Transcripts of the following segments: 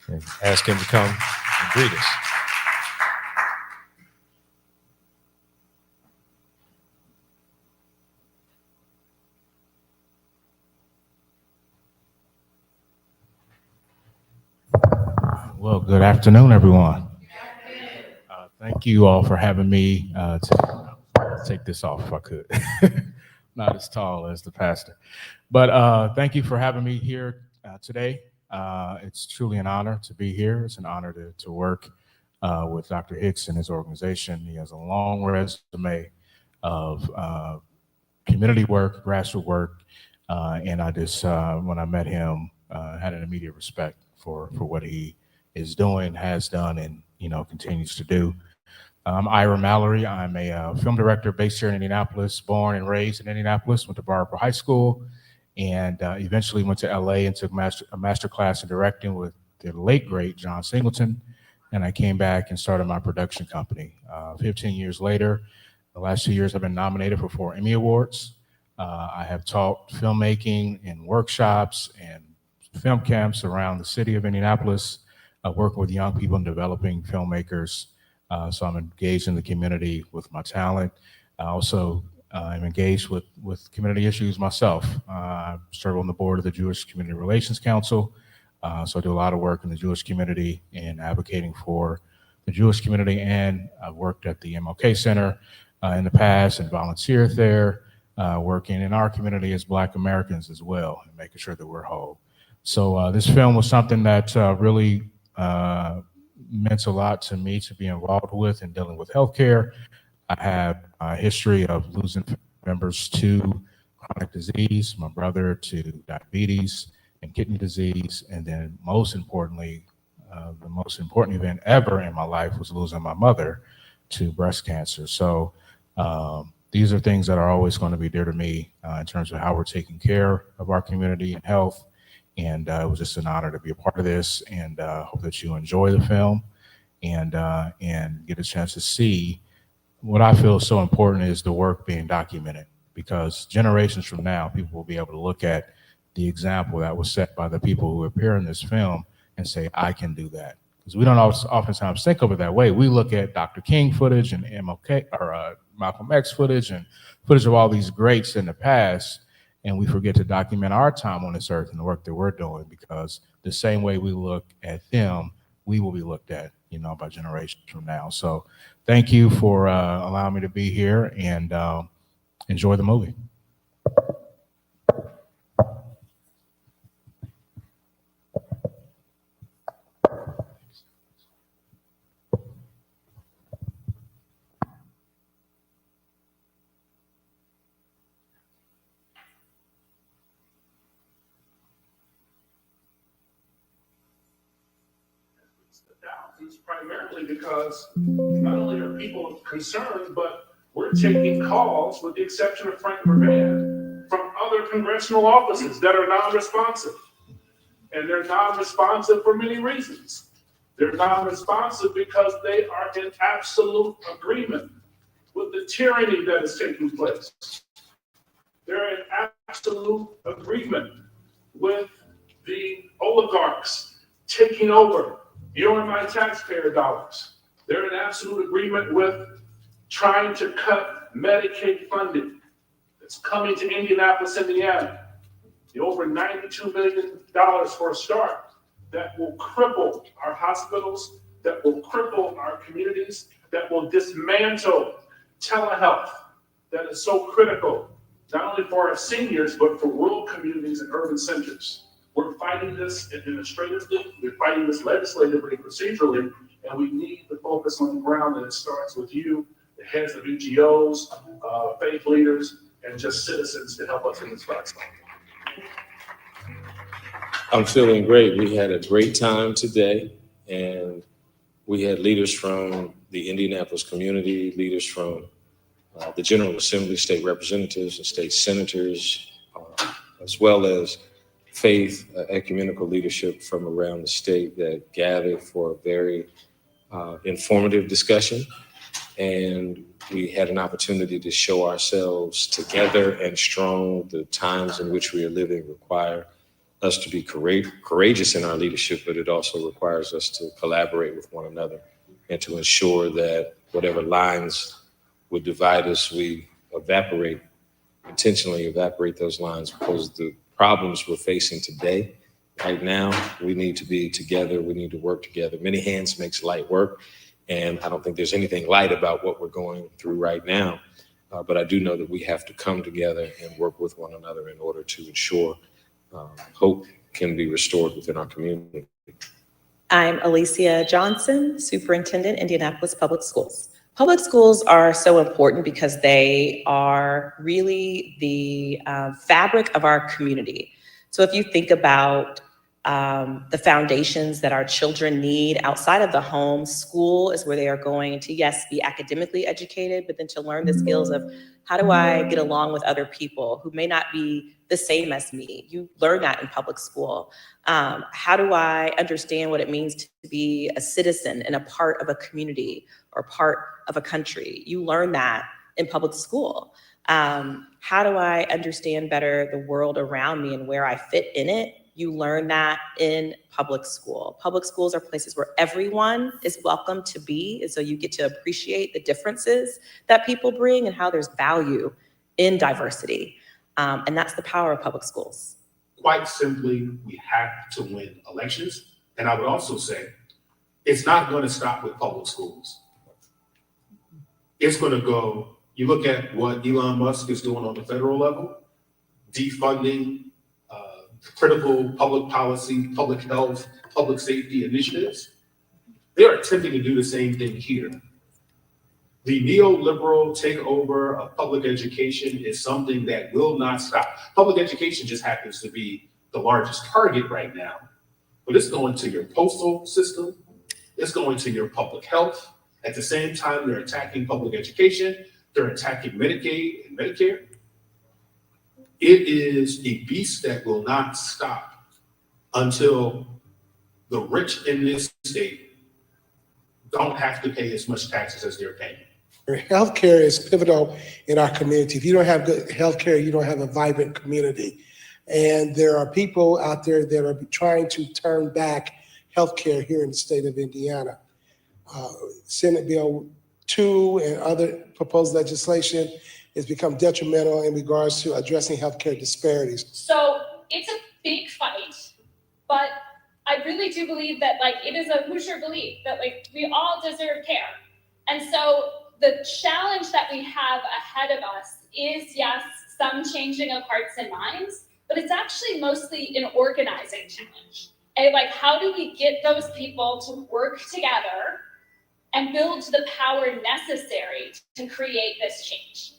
and ask him to come and greet us. Well, good afternoon, everyone. Thank you all for having me to take this off if I could. Not as tall as the pastor. But thank you for having me here today. It's truly an honor to be here. It's an honor to work with Dr. Hicks and his organization. He has a long resume of community work, grassroots work, and I just, when I met him, had an immediate respect for what he is doing, has done, and continues to do. I'm Ira Mallory. I'm a film director based here in Indianapolis, born and raised in Indianapolis, went to Barbara High School, and eventually went to LA and took a master class in directing with the late, great John Singleton. And I came back and started my production company. 15 years later, the last 2 years, I've been nominated for 4 Emmy Awards. I have taught filmmaking in workshops and film camps around the city of Indianapolis, working with young people and developing filmmakers. So I'm engaged in the community with my talent. I also am engaged with community issues myself. I serve on the board of the Jewish Community Relations Council. So I do a lot of work in the Jewish community and advocating for the Jewish community. And I've worked at the MLK Center in the past and volunteered there, working in our community as Black Americans as well, and making sure that we're whole. So this film was something that really meant a lot to me to be involved with and dealing with healthcare. I have a history of losing members to chronic disease, my brother to diabetes and kidney disease, and then most importantly, the most important event ever in my life was losing my mother to breast cancer. So these are things that are always going to be dear to me in terms of how we're taking care of our community and health. And it was just an honor to be a part of this, and hope that you enjoy the film and get a chance to see what I feel is so important is the work being documented, because generations from now, people will be able to look at the example that was set by the people who appear in this film and say, I can do that. Because we don't oftentimes think of it that way. We look at Dr. King footage and MLK or Malcolm X footage and footage of all these greats in the past, and we forget to document our time on this earth and the work that we're doing, because the same way we look at them, we will be looked at, by generations from now. So thank you for allowing me to be here, and enjoy the movie. It's primarily because not only are people concerned, but we're taking calls, with the exception of Frank Vervan, from other congressional offices that are non-responsive. And they're non-responsive for many reasons. They're non-responsive because they are in absolute agreement with the tyranny that is taking place. They're in absolute agreement with the oligarchs taking over your and my taxpayer dollars. They're in absolute agreement with trying to cut Medicaid funding that's coming to Indianapolis, Indiana. The over $92 million for a start that will cripple our hospitals, that will cripple our communities, that will dismantle telehealth that is so critical, not only for our seniors, but for rural communities and urban centers. We're fighting this administratively, we're fighting this legislatively, procedurally, and we need to focus on the ground, and it starts with you, the heads of NGOs, faith leaders, and just citizens to help us in this fight. I'm feeling great. We had a great time today, and we had leaders from the Indianapolis community, leaders from the General Assembly, state representatives and state senators, as well as faith, ecumenical leadership from around the state that gathered for a very informative discussion. And we had an opportunity to show ourselves together and strong. The times in which we are living require us to be courageous in our leadership, but it also requires us to collaborate with one another and to ensure that whatever lines would divide us, we intentionally evaporate those lines, because the problems we're facing today, right now, we need to be together. We need to work together. Many hands makes light work. And I don't think there's anything light about what we're going through right now. But I do know that we have to come together and work with one another in order to ensure hope can be restored within our community. I'm Alicia Johnson, Superintendent, Indianapolis Public Schools. Public schools are so important because they are really the fabric of our community. So if you think about the foundations that our children need outside of the home, school is where they are going to, yes, be academically educated, but then to learn the skills of how do I get along with other people who may not be the same as me. You learn that in public school. How do I understand what it means to be a citizen and a part of a community or part of a country? You learn that in public school. How do I understand better the world around me and where I fit in it? You learn that in public school. Public schools are places where everyone is welcome to be, and so you get to appreciate the differences that people bring and how there's value in diversity. And that's the power of public schools. Quite simply, we have to win elections. And I would also say, it's not going to stop with public schools. It's going to go, you look at what Elon Musk is doing on the federal level, defunding critical public policy, public health, public safety initiatives. They're attempting to do the same thing here. The neoliberal takeover of public education is something that will not stop. Public education just happens to be the largest target right now, but it's going to your postal system. It's going to your public health. At the same time, they're attacking public education. They're attacking Medicaid and Medicare. It is a beast that will not stop until the rich in this state don't have to pay as much taxes as they're paying. Healthcare is pivotal in our community. If you don't have good healthcare, you don't have a vibrant community. And there are people out there that are trying to turn back healthcare here in the state of Indiana. Senate Bill 2 and other proposed legislation has become detrimental in regards to addressing healthcare disparities. So it's a big fight, but I really do believe that it is a Hoosier belief that we all deserve care. And so the challenge that we have ahead of us is, yes, some changing of hearts and minds, but it's actually mostly an organizing challenge. And how do we get those people to work together and build the power necessary to create this change?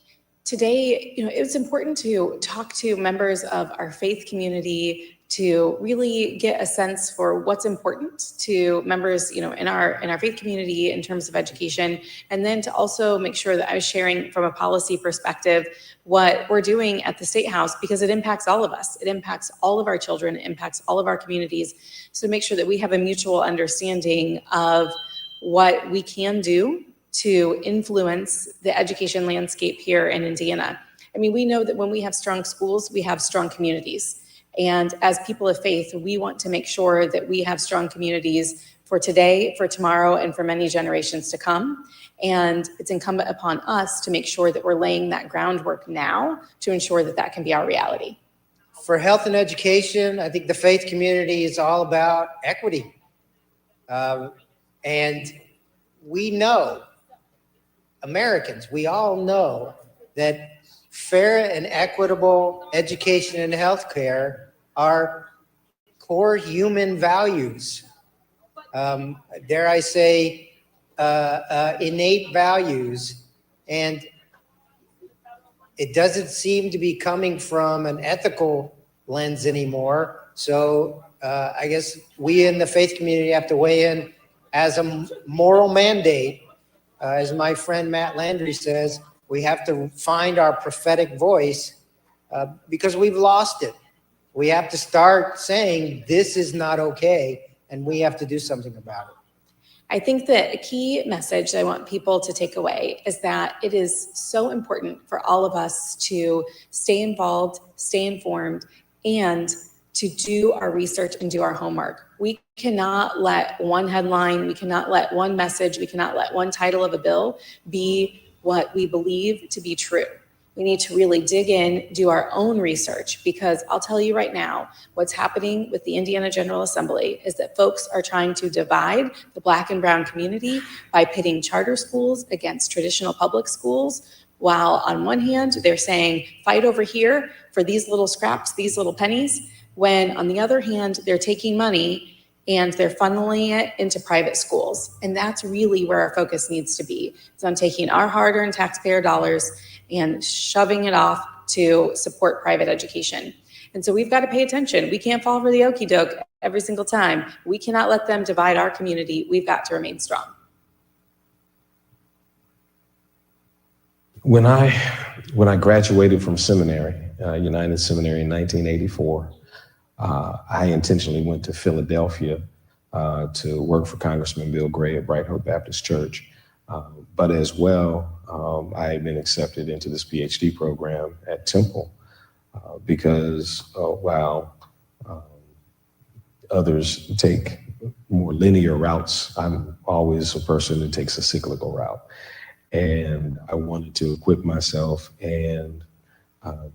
Today, it's important to talk to members of our faith community to really get a sense for what's important to members, in our faith community in terms of education, and then to also make sure that I was sharing from a policy perspective what we're doing at the State House, because it impacts all of us. It impacts all of our children, it impacts all of our communities. So make sure that we have a mutual understanding of what we can do to influence the education landscape here in Indiana. I mean, we know that when we have strong schools, we have strong communities. And as people of faith, we want to make sure that we have strong communities for today, for tomorrow, and for many generations to come. And it's incumbent upon us to make sure that we're laying that groundwork now to ensure that that can be our reality. For health and education, I think the faith community is all about equity. And we know, Americans, we all know that fair and equitable education and healthcare are core human values. Dare I say, innate values. And it doesn't seem to be coming from an ethical lens anymore. So I guess we in the faith community have to weigh in as a moral mandate. As my friend Matt Landry says, we have to find our prophetic voice because we've lost it. We have to start saying this is not okay, and we have to do something about it. I think that a key message I want people to take away is that it is so important for all of us to stay involved, stay informed, and to do our research and do our homework. We cannot let one headline, we cannot let one message, we cannot let one title of a bill be what we believe to be true. We need to really dig in, do our own research, because I'll tell you right now, what's happening with the Indiana General Assembly is that folks are trying to divide the Black and brown community by pitting charter schools against traditional public schools, while on one hand, they're saying, fight over here for these little scraps, these little pennies, when on the other hand, they're taking money and they're funneling it into private schools. And that's really where our focus needs to be. It's on taking our hard-earned taxpayer dollars and shoving it off to support private education. And so we've got to pay attention. We can't fall for the okie doke every single time. We cannot let them divide our community. We've got to remain strong. When I graduated from seminary, United Seminary in 1984, I intentionally went to Philadelphia to work for Congressman Bill Gray at Bright Hope Baptist Church. But as well, I had been accepted into this PhD program at Temple because while others take more linear routes, I'm always a person who takes a cyclical route. And I wanted to equip myself and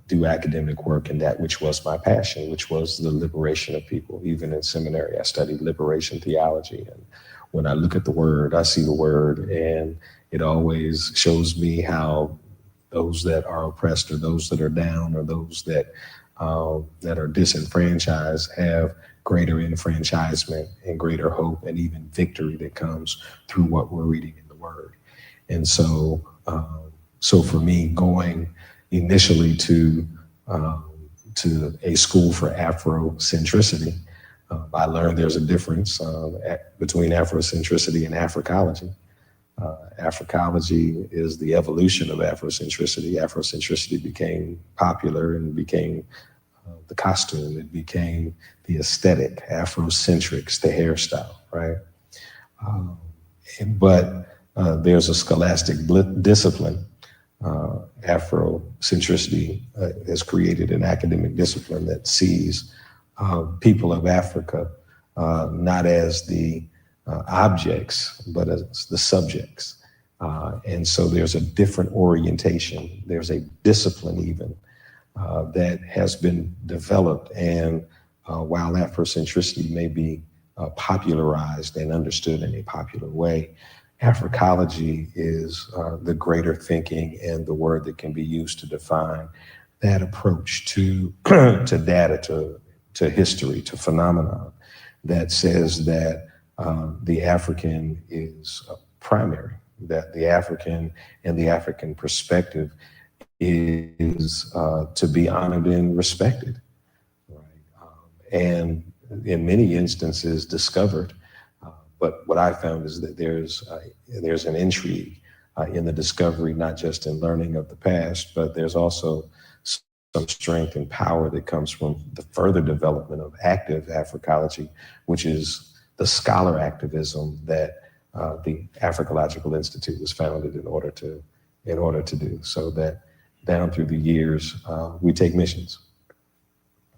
do academic work in that which was my passion, which was the liberation of people. Even in seminary, I studied liberation theology. And when I look at the word, I see the word, and it always shows me how those that are oppressed or those that are down or those that are disenfranchised have greater enfranchisement and greater hope and even victory that comes through what we're reading in the word. And so, so for me, going initially to a school for Afrocentricity, I learned there's a difference between Afrocentricity and Africology. Africology is the evolution of Afrocentricity. Afrocentricity became popular and became the costume. It became the aesthetic, Afrocentrics, the hairstyle, right? But there's a scholastic discipline. Afrocentricity has created an academic discipline that sees people of Africa not as the objects, but as the subjects. And so there's a different orientation. There's a discipline even that has been developed. And while Afrocentricity may be popularized and understood in a popular way, Africology is the greater thinking and the word that can be used to define that approach to to data, to history, to phenomenon that says that the African is primary, that the African and the African perspective is to be honored and respected, right? And in many instances discovered. But what I found is that there's an intrigue in the discovery, not just in learning of the past, but there's also some strength and power that comes from the further development of active Africology, which is the scholar activism that the Africological Institute was founded in order to do. So that down through the years, we take missions.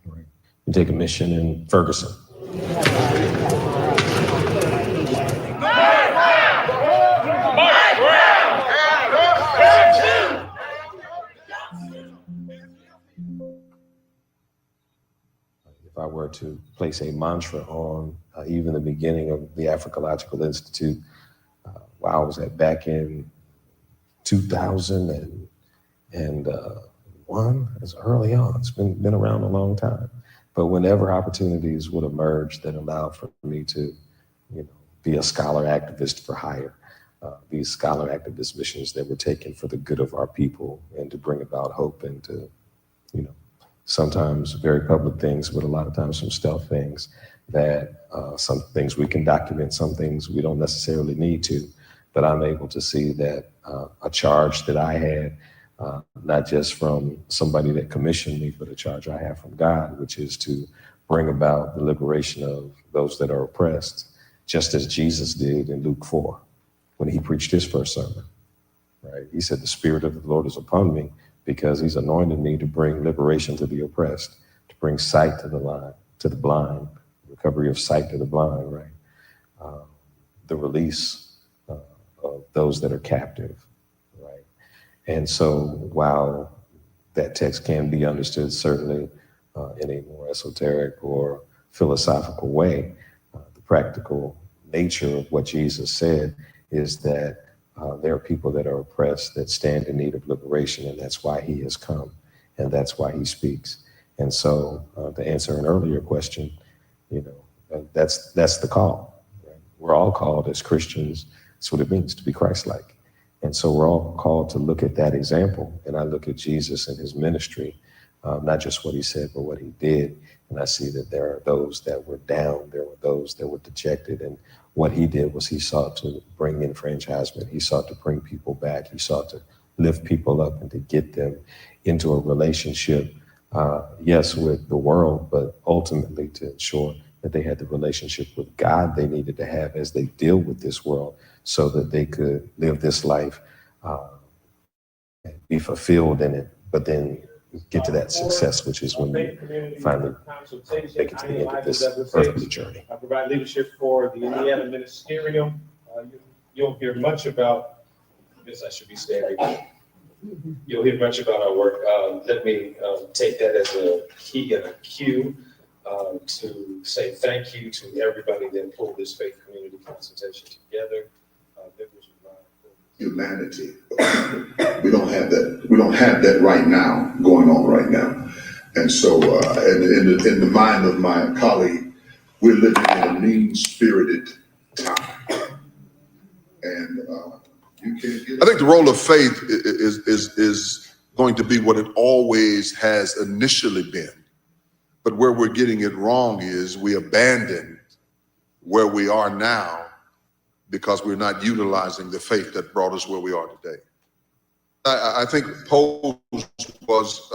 Right? We take a mission in Ferguson. If I were to place a mantra on even the beginning of the Africological Institute, while I was back in 2001, it's early on. It's been around a long time. But whenever opportunities would emerge that allowed for me to, be a scholar activist for hire, these scholar activist missions that were taken for the good of our people and to bring about hope and to, sometimes very public things, but a lot of times some stealth things that some things we can document, some things we don't necessarily need to, but I'm able to see that a charge that I had, not just from somebody that commissioned me, but a charge I have from God, which is to bring about the liberation of those that are oppressed, just as Jesus did in Luke 4, when he preached his first sermon, right? He said, the Spirit of the Lord is upon me because he's anointed me to bring liberation to the oppressed, to bring sight to the to the blind, recovery of sight to the blind, right? The release of those that are captive, right? And so while that text can be understood certainly in a more esoteric or philosophical way, the practical nature of what Jesus said is that there are people that are oppressed that stand in need of liberation, and that's why he has come, and that's why he speaks. And so to answer an earlier question, that's the call. Right? We're all called as Christians. That's what it means to be Christ-like. And so we're all called to look at that example. And I look at Jesus and his ministry, not just what he said, but what he did. And I see that there are those that were down, there were those that were dejected. And what he did was he sought to bring enfranchisement. He sought to bring people back. He sought to lift people up and to get them into a relationship, yes, with the world, but ultimately to ensure that they had the relationship with God they needed to have as they deal with this world so that they could live this life, be fulfilled in it, but then get to that success, which is when you finally make it to the end of this earthly journey. I provide leadership for the Indiana Ministerium. You'll hear much about, I guess I should be standing. You'll hear much about our work. Let me take that as a key and a cue to say thank you to everybody that pulled this faith community consultation together. Humanity. We don't have that. We don't have that right now, going on right now. And so, in the mind of my colleague, we're living in a mean-spirited time. And you can't get. I think the role of faith is going to be what it always has initially been. But where we're getting it wrong is we abandon where we are now because we're not utilizing the faith that brought us where we are today. I think posed was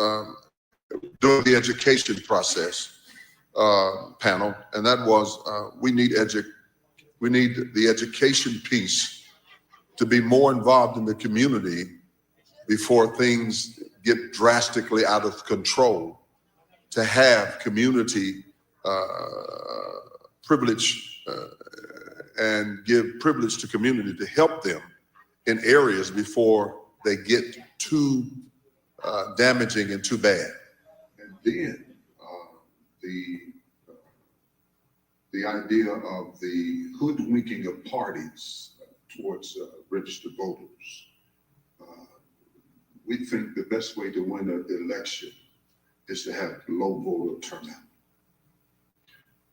during the education process panel, and that was we need the education piece to be more involved in the community before things get drastically out of control, to have community privilege and give privilege to community to help them in areas before they get too damaging and too bad. And then the idea of the hoodwinking of parties towards registered voters. We think the best way to win an election is to have low voter turnout.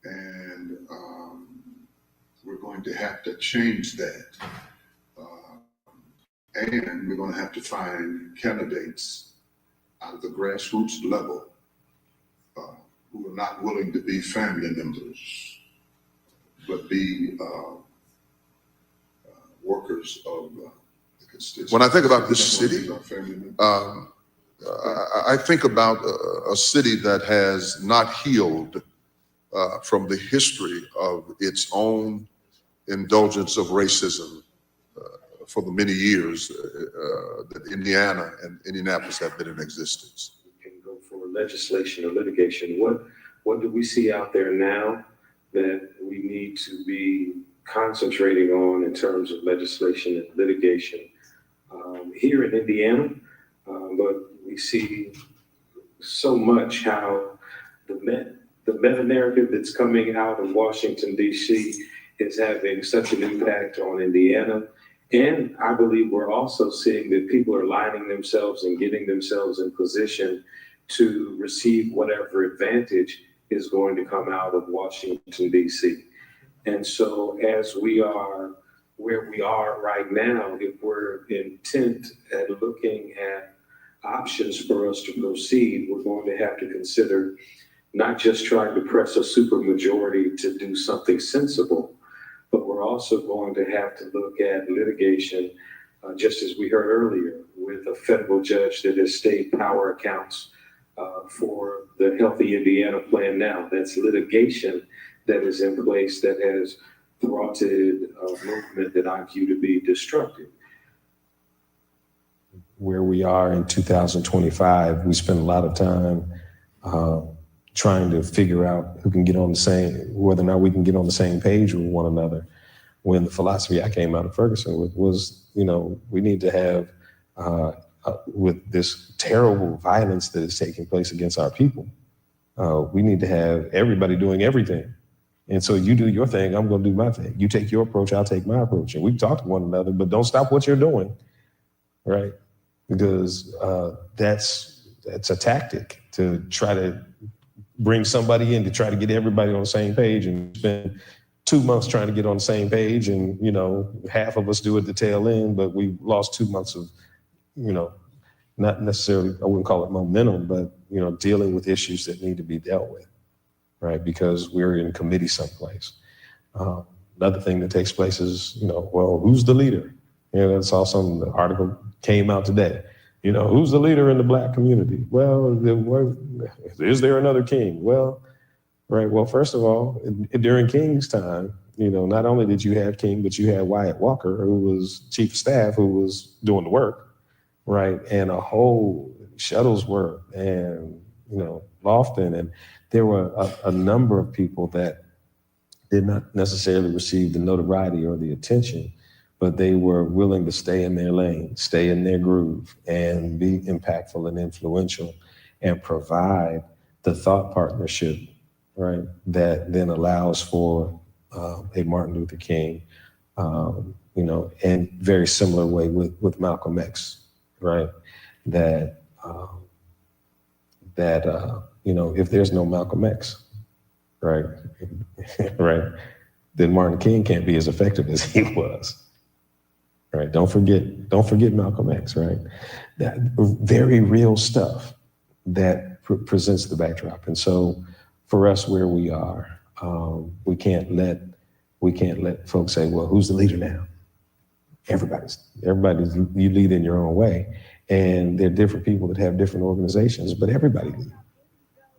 And we're going to have to change that. And we're going to have to find candidates out of the grassroots level who are not willing to be family members, but be workers of the constituency. When I think about this city, I think about a city that has not healed from the history of its own indulgence of racism for the many years that Indiana and Indianapolis have been in existence. We can go for legislation or litigation. What do we see out there now that we need to be concentrating on in terms of legislation and litigation here in Indiana? But we see so much how the meta-narrative that's coming out of Washington, D.C. is having such an impact on Indiana. And I believe we're also seeing that people are lining themselves and getting themselves in position to receive whatever advantage is going to come out of Washington, D.C. And so as we are where we are right now, if we're intent at looking at options for us to proceed, we're going to have to consider not just trying to press a supermajority to do something sensible, but we're also going to have to look at litigation, just as we heard earlier, with a federal judge that has stayed power accounts for the Healthy Indiana Plan now. That's litigation that is in place that has thwarted a movement that I view to be destructive. Where we are in 2025, we spend a lot of time trying to figure out who can get on the same, whether or not we can get on the same page with one another. When the philosophy I came out of Ferguson with was, we need to have, with this terrible violence that is taking place against our people, we need to have everybody doing everything. And so you do your thing, I'm going to do my thing. You take your approach, I'll take my approach. And we talk to one another, but don't stop what you're doing, right? Because that's a tactic to try to bring somebody in to try to get everybody on the same page and spend 2 months trying to get on the same page. And, half of us do at the tail end, but we lost 2 months of, not necessarily, I wouldn't call it momentum, but, dealing with issues that need to be dealt with, right? Because we're in committee someplace. Another thing that takes place is, well, who's the leader? I saw the article came out today. Who's the leader in the Black community? Well, is there another king? Well, right. Well, first of all, during King's time, not only did you have King, but you had Wyatt Walker, who was chief of staff, who was doing the work, right? And a whole Shuttlesworth and, Lofton. And there were a number of people that did not necessarily receive the notoriety or the attention, but they were willing to stay in their lane, stay in their groove, and be impactful and influential and provide the thought partnership, right, that then allows for a Martin Luther King, and very similar way with Malcolm X, right, that if there's no Malcolm X, right, right, then Martin King can't be as effective as he was. Right. Don't forget Malcolm X, right? That very real stuff that presents the backdrop. And so for us where we are, we can't let folks say, well, who's the leader now? Everybody's, you lead in your own way. And there are different people that have different organizations, but everybody leads,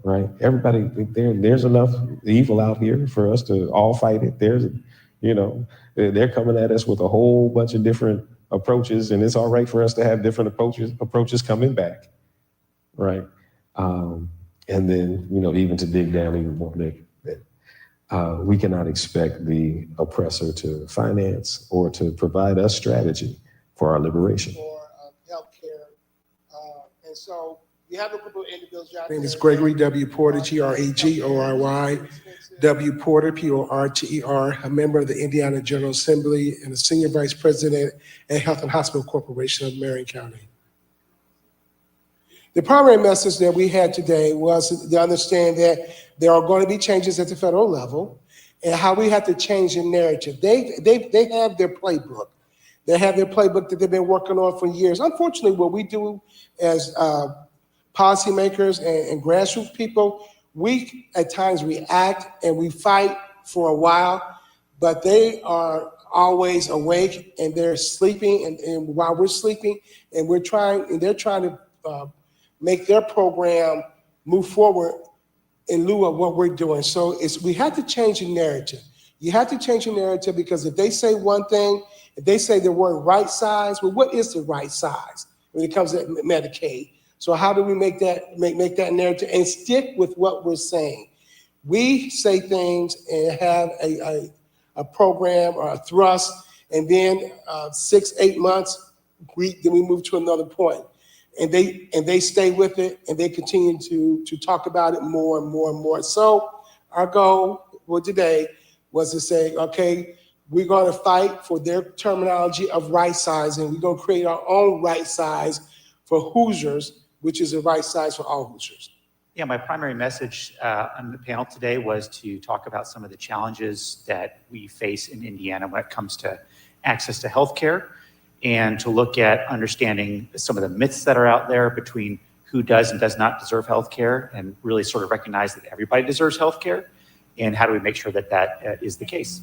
right? Everybody, there's enough evil out here for us to all fight it. They're coming at us with a whole bunch of different approaches, and it's all right for us to have different approaches coming back, right? And then, even to dig down even more, that we cannot expect the oppressor to finance or to provide us strategy for our liberation. For healthcare, and so we have a group of individuals. My name is Gregory W. Porter, Gregory W. Porter, Porter, a member of the Indiana General Assembly and a senior vice president at Health and Hospital Corporation of Marion County. The primary message that we had today was to understand that there are going to be changes at the federal level and how we have to change the narrative. They have their playbook. They have their playbook that they've been working on for years. Unfortunately, what we do as policymakers and grassroots people, we at times react and we fight for a while, but they are always awake and they're sleeping, and while we're sleeping, and they're trying to make their program move forward in lieu of what we're doing. So we have to change the narrative. You have to change the narrative, because if they say one thing, if they say the word right size, well, what is the right size when it comes to Medicaid? So how do we make that narrative and stick with what we're saying? We say things and have a program or a thrust, and then 6-8 months, then we move to another point. And they stay with it, and they continue to talk about it more and more and more. So our goal for today was to say, okay, we're going to fight for their terminology of right size, and we're going to create our own right size for Hoosiers, which is the right size for all Hoosiers. Yeah, my primary message on the panel today was to talk about some of the challenges that we face in Indiana when it comes to access to healthcare, and to look at understanding some of the myths that are out there between who does and does not deserve healthcare, and really sort of recognize that everybody deserves healthcare, and how do we make sure that that is the case.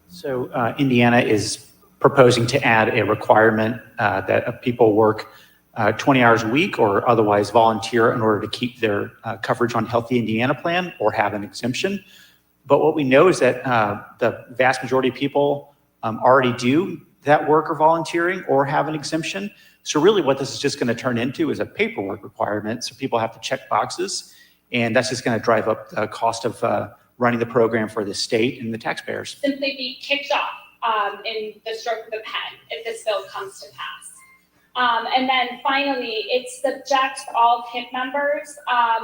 So Indiana is proposing to add a requirement that people work 20 hours a week or otherwise volunteer in order to keep their coverage on Healthy Indiana plan or have an exemption. But what we know is that the vast majority of people already do that work or volunteering or have an exemption. So really what this is just going to turn into is a paperwork requirement. So people have to check boxes. And that's just going to drive up the cost of running the program for the state and the taxpayers. Simply be kicked off in the stroke of the pen if this bill comes to pass. And then finally, it's subject all PIP members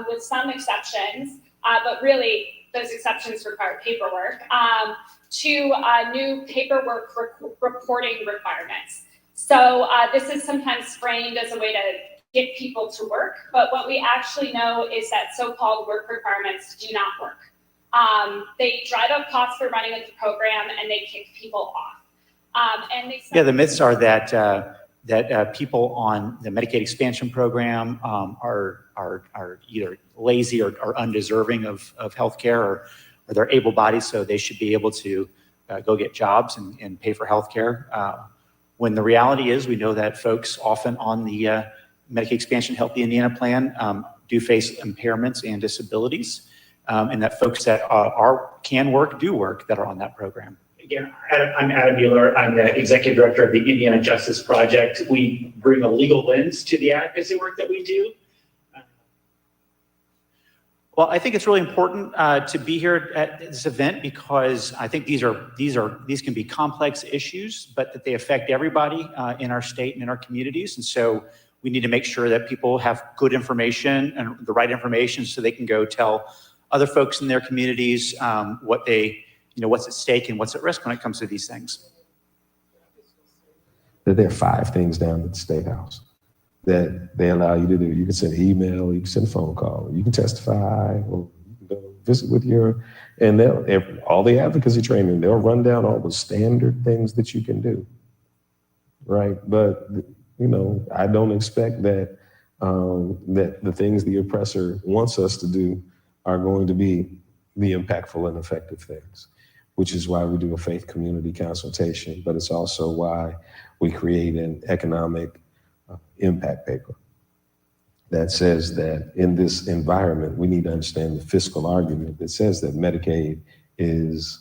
with some exceptions, but really those exceptions require paperwork, to new paperwork reporting requirements. So this is sometimes framed as a way to get people to work, but what we actually know is that so-called work requirements do not work. They drive up costs for running with the program and they kick people off. And they the myths are that people on the Medicaid expansion program are either lazy or undeserving of health care, or they're able-bodied, so they should be able to go get jobs and pay for health care. When the reality is, we know that folks often on the Medicaid expansion Healthy Indiana plan do face impairments and disabilities, and that folks that can work, do work, that are on that program. Again, I'm Adam Mueller. I'm the Executive Director of the Indiana Justice Project. We bring a legal lens to the advocacy work that we do. Well, I think it's really important to be here at this event because I think these can be complex issues, but that they affect everybody in our state and in our communities. And so we need to make sure that people have good information and the right information so they can go tell other folks in their communities what's at stake and what's at risk when it comes to these things. There are 5 things down at the State House that they allow you to do. You can send an email, you can send a phone call, you can testify, or you can go visit with and all the advocacy training, they'll run down all the standard things that you can do, right? But, I don't expect that that the things the oppressor wants us to do are going to be the impactful and effective things, which is why we do a faith community consultation, but it's also why we create an economic impact paper that says that in this environment, we need to understand the fiscal argument that says that Medicaid is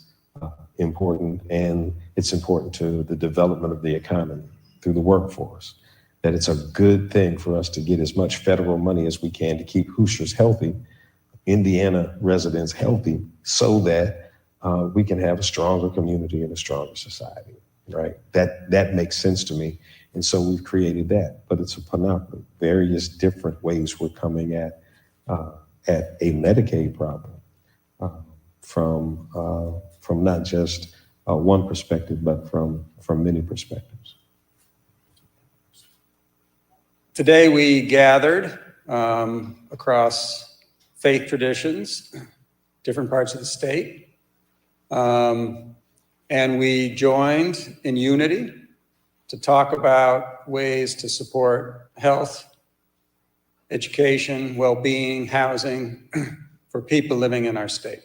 important, and it's important to the development of the economy through the workforce, that it's a good thing for us to get as much federal money as we can to keep Hoosiers healthy, Indiana residents healthy, so that we can have a stronger community and a stronger society, right? That makes sense to me. And so we've created that, but it's a panoply, various different ways we're coming at a Medicaid problem from not just one perspective, but from many perspectives. Today we gathered across faith traditions, different parts of the state, and we joined in unity to talk about ways to support health, education, well-being, housing for people living in our state.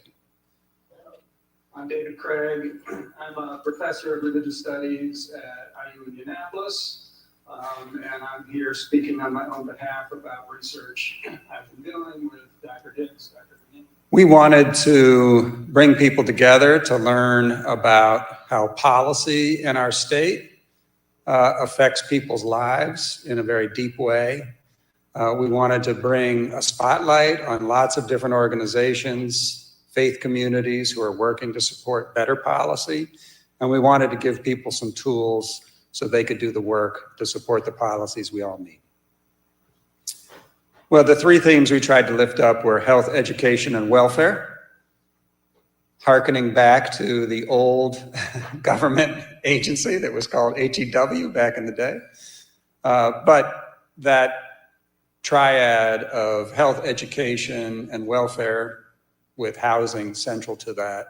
I'm David Craig. I'm a professor of religious studies at IU Indianapolis, and I'm here speaking on my own behalf about research I've been doing with Dr. Hicks, Dr. Green. We wanted to bring people together to learn about how policy in our state affects people's lives in a very deep way. We wanted to bring a spotlight on lots of different organizations, faith communities who are working to support better policy. And we wanted to give people some tools so they could do the work to support the policies we all need. Well, the 3 themes we tried to lift up were health, education, and welfare, hearkening back to the old government agency that was called HEW back in the day. But that triad of health, education, and welfare, with housing central to that,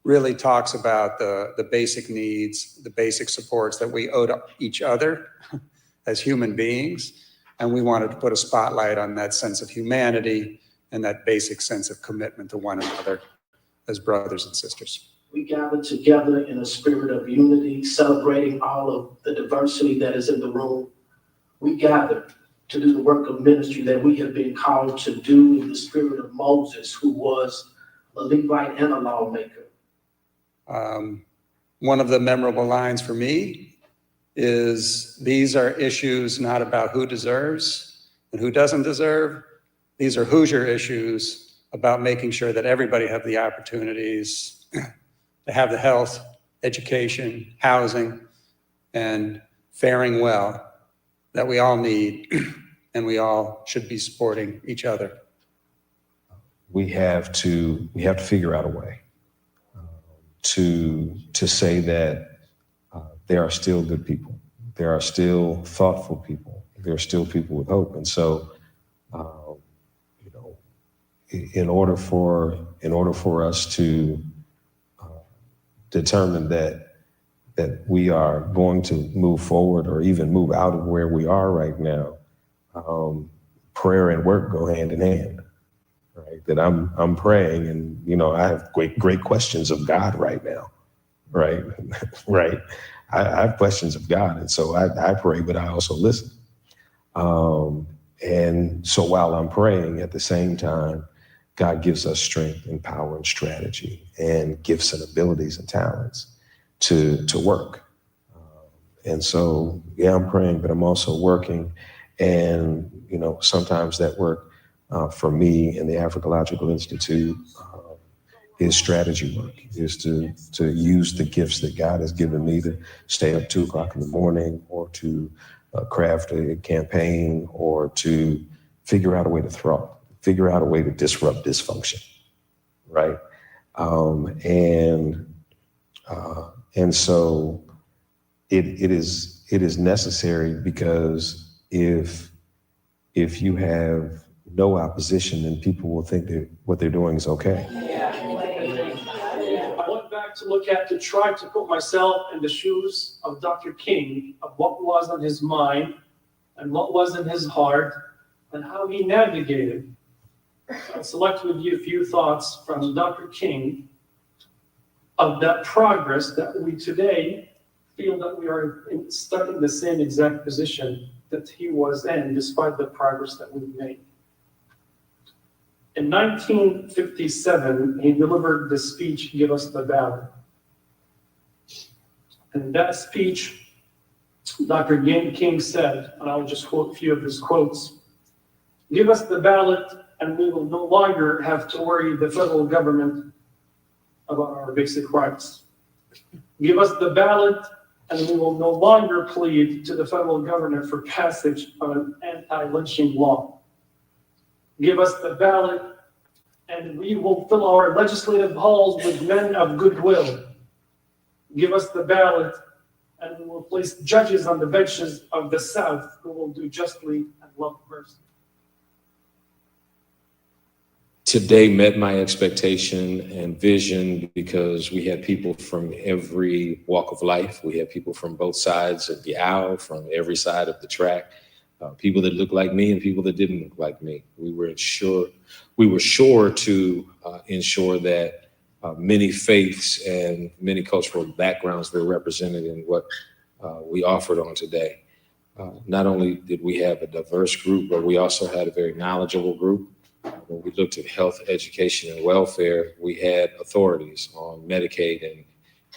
really talks about the basic needs, the basic supports that we owe to each other as human beings. And we wanted to put a spotlight on that sense of humanity and that basic sense of commitment to one another as brothers and sisters. We gather together in a spirit of unity, celebrating all of the diversity that is in the room. We gather to do the work of ministry that we have been called to do in the spirit of Moses, who was a Levite and a lawmaker. One of the memorable lines for me is, these are issues not about who deserves and who doesn't deserve, These are Hoosier issues about making sure that everybody have the opportunities to have the health, education, housing, and faring well that we all need, and we all should be supporting each other. We have to figure out a way to say that there are still good people, there are still thoughtful people, there are still people with hope. And so, you know, in order for us to determine that we are going to move forward or even move out of where we are right now, prayer and work go hand in hand. Right, that I'm praying, and you know, I have great questions of God right now, right, right. I have questions of God, and so I pray, but I also listen. And so while I'm praying, at the same time, God gives us strength and power and strategy and gifts and abilities and talents to work. And so, yeah, I'm praying, but I'm also working, and you know, sometimes that work. For me and the Africological Institute is strategy work, is to use the gifts that God has given me to stay up 2 o'clock in the morning, or to craft a campaign, or to figure out a way to disrupt dysfunction, right? And so it is necessary, because if you have no opposition, then people will think that what they're doing is okay. I went back to look at, to try to put myself in the shoes of Dr. King, of what was on his mind and what was in his heart and how he navigated. I'll select with you a few thoughts from Dr. King of that progress that we today feel that we are stuck in the same exact position that he was in, despite the progress that we've made. In 1957, he delivered the speech, "Give Us the Ballot." In that speech, Dr. King said, and I'll just quote a few of his quotes, "Give us the ballot and we will no longer have to worry the federal government about our basic rights. Give us the ballot and we will no longer plead to the federal government for passage of an anti-lynching law. Give us the ballot, and we will fill our legislative halls with men of goodwill. Give us the ballot, and we will place judges on the benches of the South who will do justly and love mercy." Today met my expectation and vision, because we had people from every walk of life. We had people from both sides of the aisle, from every side of the track. People that looked like me and people that didn't look like me. We were sure to ensure that many faiths and many cultural backgrounds were represented in what we offered on today. Not only did we have a diverse group, but we also had a very knowledgeable group. When we looked at health, education, and welfare, we had authorities on Medicaid and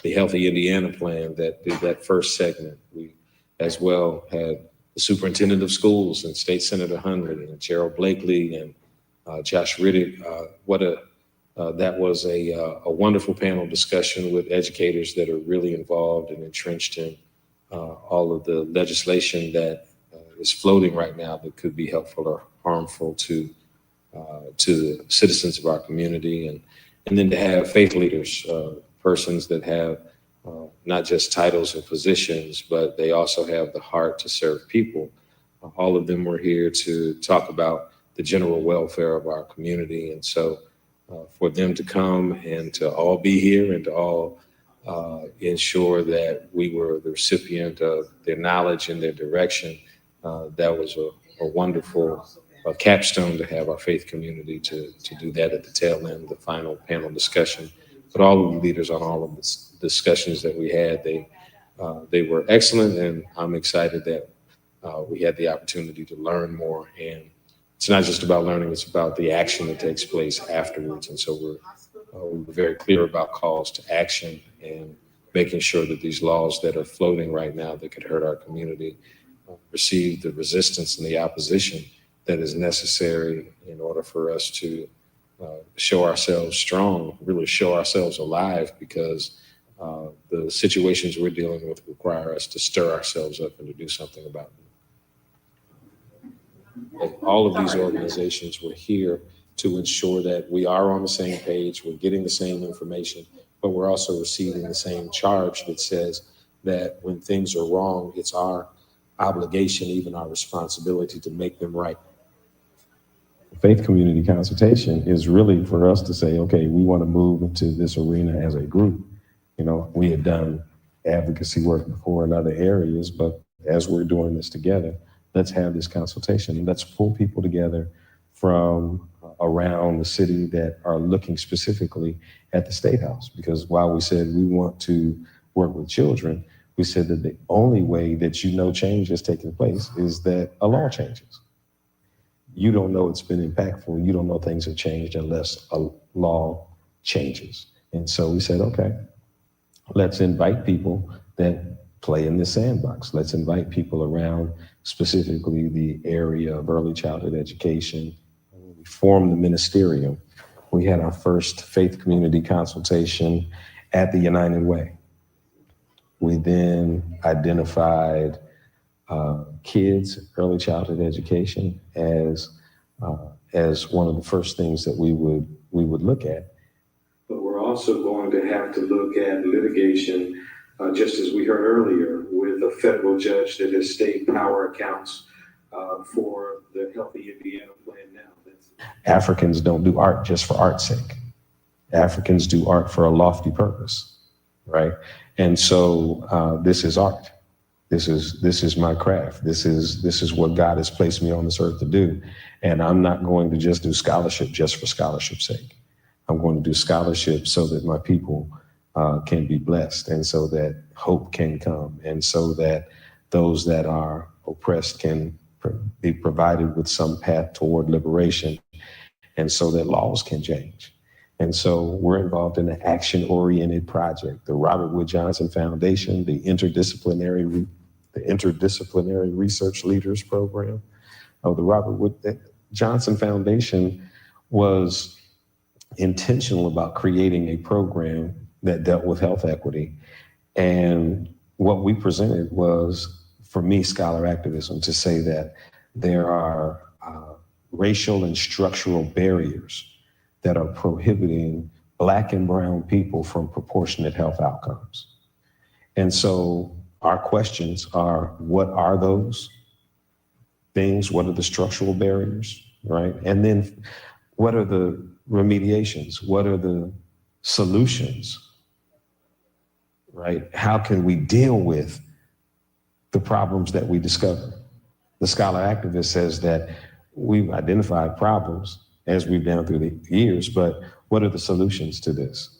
the Healthy Indiana plan that did that first segment. We as well had the superintendent of schools and State Senator Hundley and Gerald Blakely and Josh Riddick. That was a wonderful panel discussion with educators that are really involved and entrenched in all of the legislation that is floating right now that could be helpful or harmful to the citizens of our community, and then to have faith leaders, persons that have not just titles and positions, but they also have the heart to serve people. All of them were here to talk about the general welfare of our community. And so for them to come and to all be here and to all ensure that we were the recipient of their knowledge and their direction, that was a wonderful capstone to have our faith community to do that at the tail end of the final panel discussion. But all of the leaders on all of the discussions that we had, they were excellent, and I'm excited that we had the opportunity to learn more. And it's not just about learning, it's about the action that takes place afterwards. And so we're very clear about calls to action and making sure that these laws that are floating right now that could hurt our community receive the resistance and the opposition that is necessary in order for us to show ourselves strong, really show ourselves alive, because the situations we're dealing with require us to stir ourselves up and to do something about them. And all of these organizations were here to ensure that we are on the same page, we're getting the same information, but we're also receiving the same charge that says that when things are wrong, it's our obligation, even our responsibility, to make them right. Faith community consultation is really for us to say, okay, we want to move into this arena as a group. You know, we had done advocacy work before in other areas, but as we're doing this together, let's have this consultation. Let's pull people together from around the city that are looking specifically at the State House. Because while we said we want to work with children, we said that the only way that you know change is taking place is that a law changes. You don't know it's been impactful. You don't know things have changed unless a law changes. And so we said, okay, let's invite people that play in this sandbox. Let's invite people around specifically the area of early childhood education. We formed the ministerium. We had our first faith community consultation at the United Way. We then identified kids, early childhood education as one of the first things that we would look at. But we're also going to have to look at litigation, just as we heard earlier, with a federal judge that has state power accounts for the Healthy Indiana Plan now. Africans don't do art just for art's sake. Africans do art for a lofty purpose, right? And so this is art. This is my craft. This is what God has placed me on this earth to do. And I'm not going to just do scholarship just for scholarship's sake. I'm going to do scholarship so that my people can be blessed, and so that hope can come, and so that those that are oppressed can be provided with some path toward liberation, and so that laws can change. And so we're involved in an action-oriented project, the Robert Wood Johnson Foundation, the interdisciplinary research leaders program of the Robert Wood Johnson Foundation was intentional about creating a program that dealt with health equity. And what we presented was, for me, scholar activism, to say that there are racial and structural barriers that are prohibiting Black and brown people from proportionate health outcomes. And so our questions are, what are those things? What are the structural barriers, right? And then what are the remediations? What are the solutions, right? How can we deal with the problems that we discover? The scholar activist says that we've identified problems as we've gone through the years, but what are the solutions to this?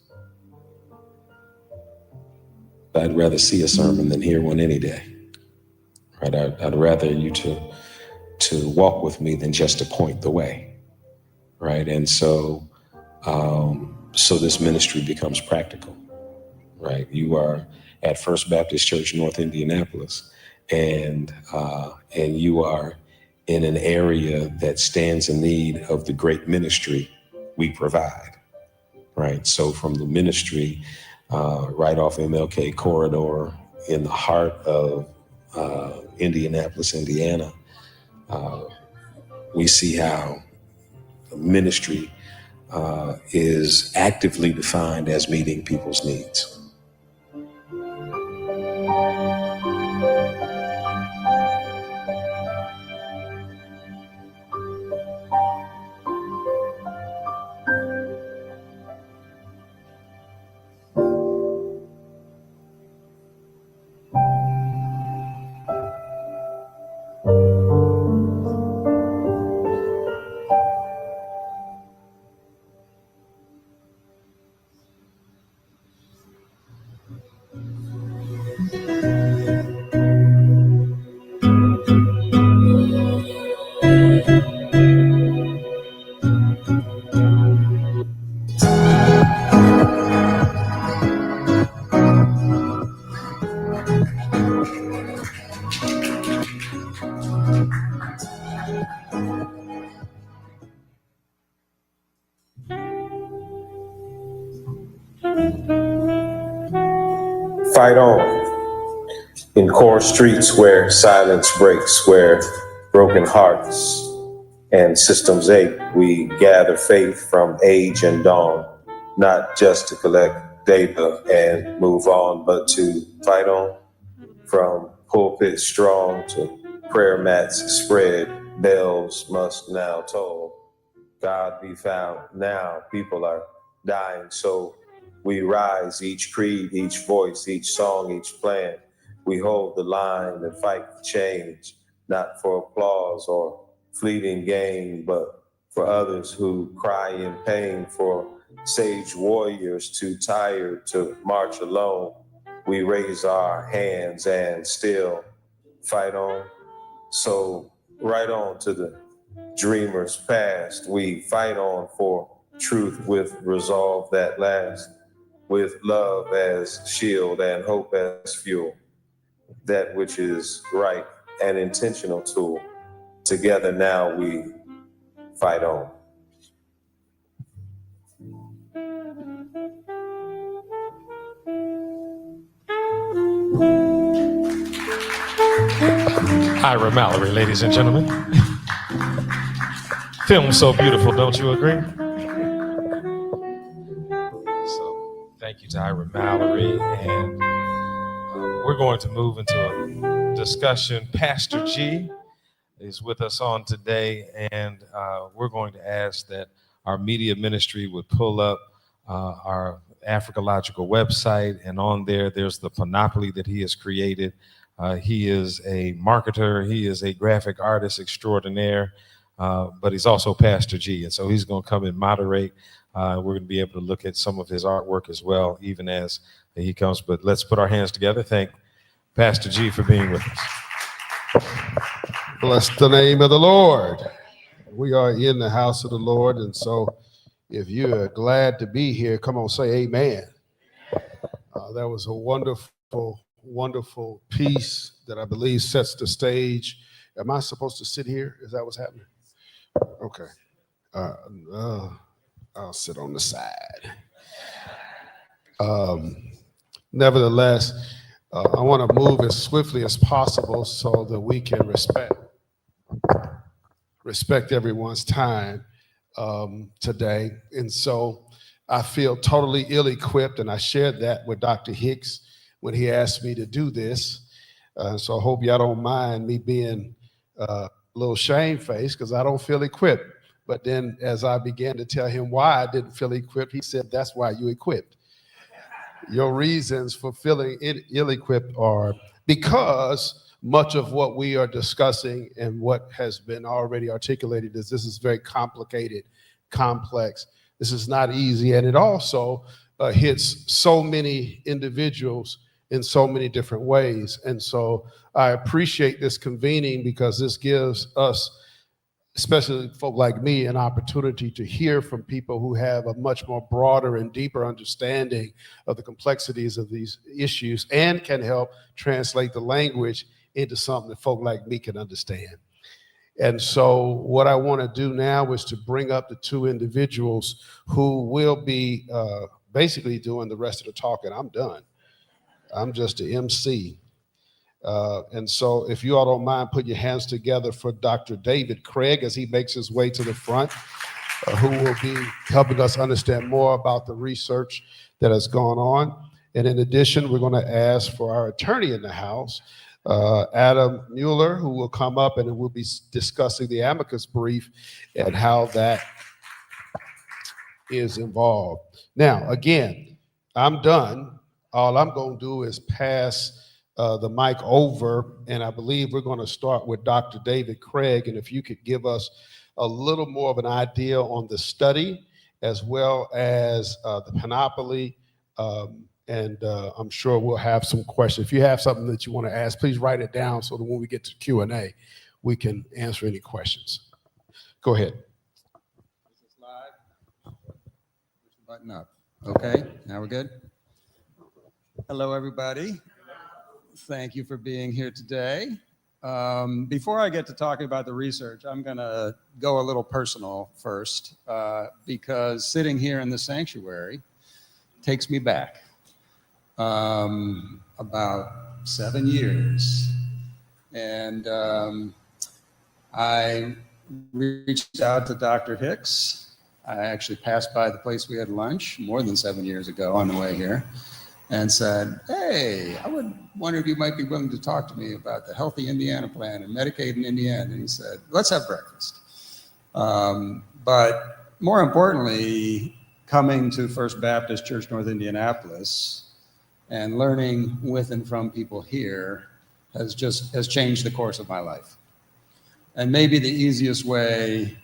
I'd rather see a sermon than hear one any day, right? I'd rather you to walk with me than just to point the way, right? And so this ministry becomes practical, right? You are at First Baptist Church, North Indianapolis, and you are in an area that stands in need of the great ministry we provide, right? So from the ministry right off MLK Corridor in the heart of Indianapolis, Indiana, we see how ministry is actively defined as meeting people's needs. Fight on. In core streets where silence breaks, where broken hearts and systems ache, we gather faith from age and dawn, not just to collect data and move on, but to fight on. From pulpit strong to prayer mats spread, bells must now toll. God be found now. People are dying, so we rise, each creed, each voice, each song, each plan. We hold the line and fight for change, not for applause or fleeting gain, but for others who cry in pain, for sage warriors too tired to march alone. We raise our hands and still fight on. So right on to the dreamers past. We fight on for truth with resolve that lasts, with love as shield and hope as fuel, that which is right and intentional tool. Together now we fight on. Ira Mallory, ladies and gentlemen. Film so beautiful, don't you agree? So thank you to Ira Mallory, and we're going to move into a discussion. Pastor G is with us on today, and we're going to ask that our media ministry would pull up our Africological website, and on there's the panoply that he has created. He is a marketer, he is a graphic artist extraordinaire, but he's also Pastor G, and so he's going to come and moderate. We're going to be able to look at some of his artwork as well, even as he comes. But let's put our hands together. Thank Pastor G for being with us. Bless the name of the Lord. We are in the house of the Lord, and so if you're glad to be here, come on, say amen. That was a wonderful piece that I believe sets the stage. Am I supposed to sit here? Is that what's happening? Okay. I'll sit on the side. Nevertheless, I want to move as swiftly as possible so that we can respect everyone's time today. And so I feel totally ill-equipped, and I shared that with Dr. Hicks when he asked me to do this. So I hope y'all don't mind me being a little shamefaced because I don't feel equipped. But then as I began to tell him why I didn't feel equipped, he said, that's why you equipped. Your reasons for feeling ill-equipped are because much of what we are discussing and what has been already articulated is this is very complicated, complex. This is not easy, and it also hits so many individuals in so many different ways. And so I appreciate this convening because this gives us, especially folk like me, an opportunity to hear from people who have a much more broader and deeper understanding of the complexities of these issues and can help translate the language into something that folk like me can understand. And so what I want to do now is to bring up the two individuals who will be basically doing the rest of the talking. I'm done. I'm just the MC. And so if you all don't mind, put your hands together for Dr. David Craig as he makes his way to the front, who will be helping us understand more about the research that has gone on. And in addition, we're going to ask for our attorney in the house, Adam Mueller, who will come up and we'll be discussing the amicus brief and how that is involved. Now, again, I'm done. All I'm going to do is pass the mic over, and I believe we're going to start with Dr. David Craig, and if you could give us a little more of an idea on the study as well as the panoply, and I'm sure we'll have some questions. If you have something that you want to ask, please write it down so that when we get to Q&A, we can answer any questions. Go ahead. Is this live? Push the button up. Okay, now we're good. Hello, everybody. Thank you for being here today. Before I get to talking about the research, I'm going to go a little personal first because sitting here in the sanctuary takes me back. about 7 years. And I reached out to Dr. Hicks. I actually passed by the place we had lunch more than 7 years ago on the way here and said, hey, I would wonder if you might be willing to talk to me about the Healthy Indiana Plan and Medicaid in Indiana. And he said, let's have breakfast. But more importantly, coming to First Baptist Church North Indianapolis and learning with and from people here has changed the course of my life. And maybe the easiest way,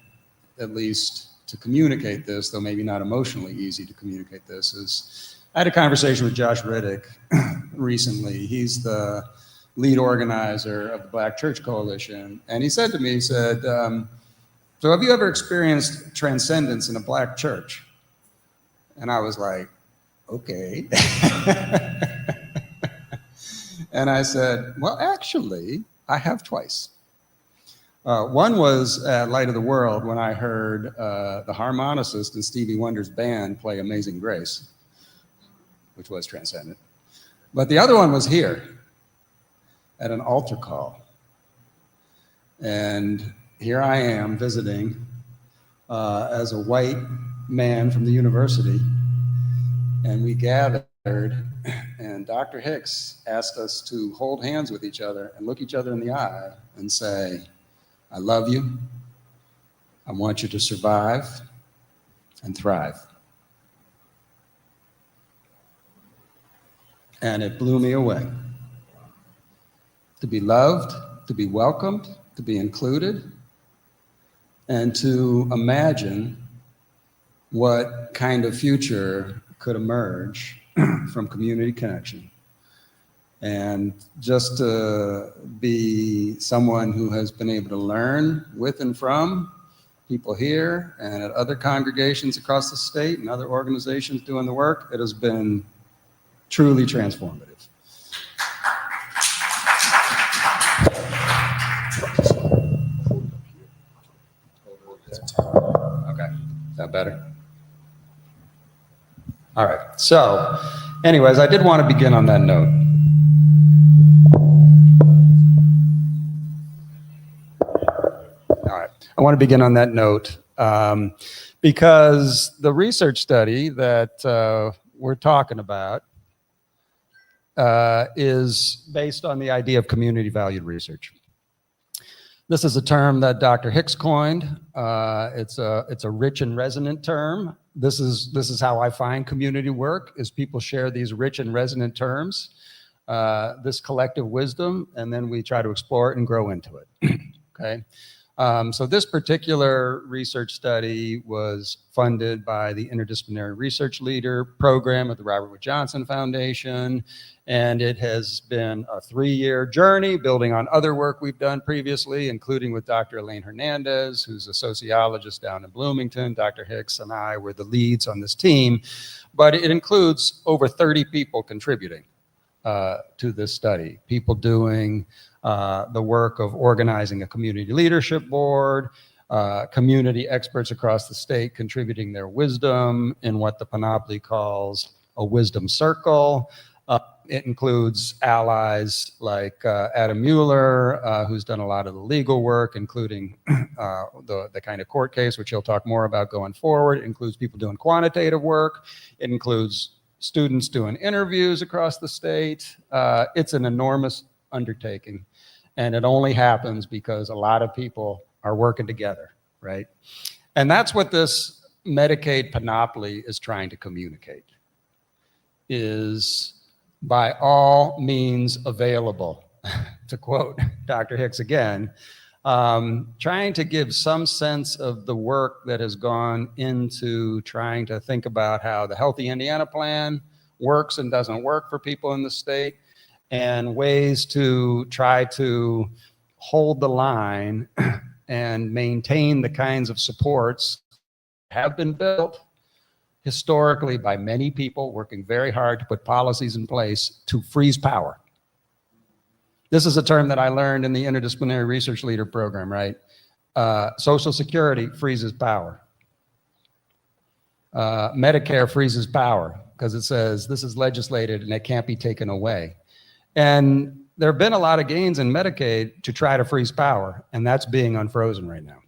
at least to communicate this, though maybe not emotionally easy to communicate this, is I had a conversation with Josh Riddick recently. He's the lead organizer of the Black Church Coalition. And he said to me, so have you ever experienced transcendence in a Black church? And I was like, okay. And I said, well, actually, I have twice. One was at Light of the World when I heard the harmonicist in Stevie Wonder's band play Amazing Grace, which was transcendent. But the other one was here at an altar call. And here I am visiting as a white man from the university. And we gathered, and Dr. Hicks asked us to hold hands with each other and look each other in the eye and say, I love you. I want you to survive and thrive. And it blew me away. To be loved, to be welcomed, to be included, and to imagine what kind of future could emerge from community connection. And just to be someone who has been able to learn with and from people here and at other congregations across the state and other organizations doing the work, it has been truly transformative. Okay, is that better? All right, so anyways, I did want to begin on that note. All right, I want to begin on that note because the research study that we're talking about is based on the idea of community valued research. This is a term that Dr. Hicks coined. It's a rich and resonant term. This is how I find community work, is people share these rich and resonant terms, this collective wisdom, and then we try to explore it and grow into it, okay? So this particular research study was funded by the Interdisciplinary Research Leader Program at the Robert Wood Johnson Foundation, and it has been a 3-year journey building on other work we've done previously, including with Dr. Elaine Hernandez, who's a sociologist down in Bloomington. Dr. Hicks and I were the leads on this team, but it includes over 30 people contributing to this study, people doing the work of organizing a community leadership board, community experts across the state contributing their wisdom in what the Panoply calls a wisdom circle. It includes allies like Adam Mueller, who's done a lot of the legal work, including the kind of court case, which he'll talk more about going forward. It includes people doing quantitative work. It includes students doing interviews across the state. It's an enormous undertaking. And it only happens because a lot of people are working together, right? And that's what this Medicaid panoply is trying to communicate, is by all means available, to quote Dr. Hicks again, trying to give some sense of the work that has gone into trying to think about how the Healthy Indiana Plan works and doesn't work for people in the state, and ways to try to hold the line and maintain the kinds of supports that have been built historically by many people working very hard to put policies in place to freeze power. This is a term that I learned in the Interdisciplinary Research Leader Program, right? Social Security freezes power. Medicare freezes power. because it says this is legislated and it can't be taken away. And there have been a lot of gains in Medicaid to try to freeze power, and that's being unfrozen right now.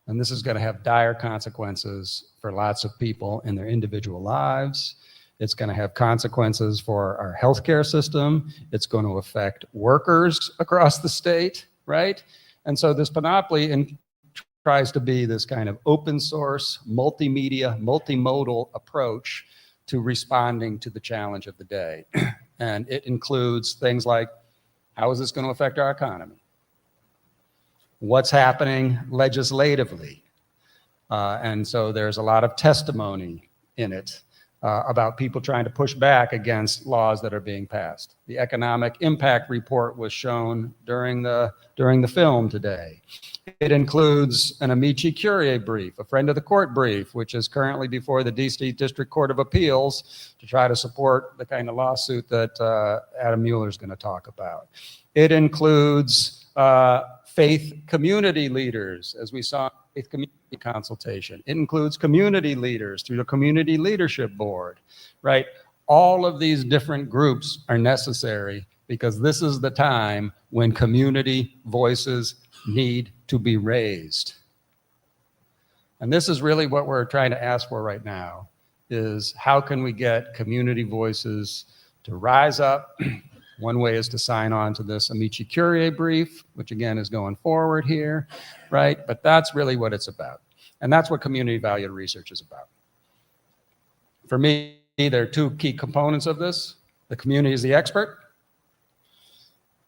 And this is going to have dire consequences for lots of people in their individual lives. It's going to have consequences for our healthcare system. It's going to affect workers across the state, right? And so this panoply tries to be this kind of open source, multimedia, multimodal approach to responding to the challenge of the day. And it includes things like, how is this going to affect our economy? What's happening legislatively? And so there's a lot of testimony in it about people trying to push back against laws that are being passed. The economic impact report was shown during the film today. It includes an amici curiae brief, a friend of the court brief, which is currently before the DC District Court of Appeals to try to support the kind of lawsuit that Adam Mueller is going to talk about. It includes faith community leaders, as we saw in faith community consultation. It includes community leaders through the Community Leadership Board, right? All of these different groups are necessary because this is the time when community voices need to be raised. And this is really what we're trying to ask for right now, is how can we get community voices to rise up? One way is to sign on to this amici curiae brief, which again is going forward here, right? But that's really what it's about. And that's what community valued research is about. For me, there are two key components of this. The community is the expert.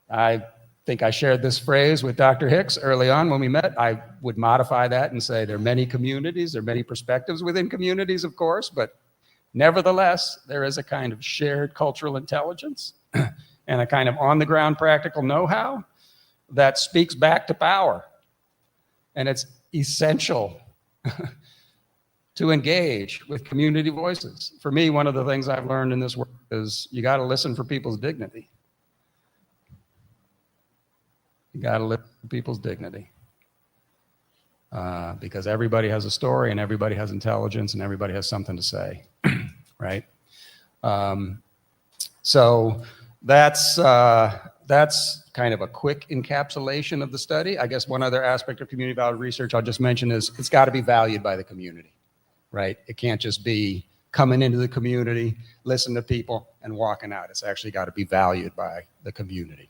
I think I shared this phrase with Dr. Hicks early on when we met. I would modify that and say there are many communities, there are many perspectives within communities, of course, but nevertheless, there is a kind of shared cultural intelligence and a kind of on-the-ground practical know-how that speaks back to power. And it's essential to engage with community voices. For me, one of the things I've learned in this work is you got to listen for people's dignity. You got to listen for people's dignity. Because everybody has a story and everybody has intelligence and everybody has something to say, right? So that's kind of a quick encapsulation of the study. I guess one other aspect of community valued research I'll just mention is it's got to be valued by the community, right? It can't just be coming into the community, listen to people, and walking out. It's actually got to be valued by the community.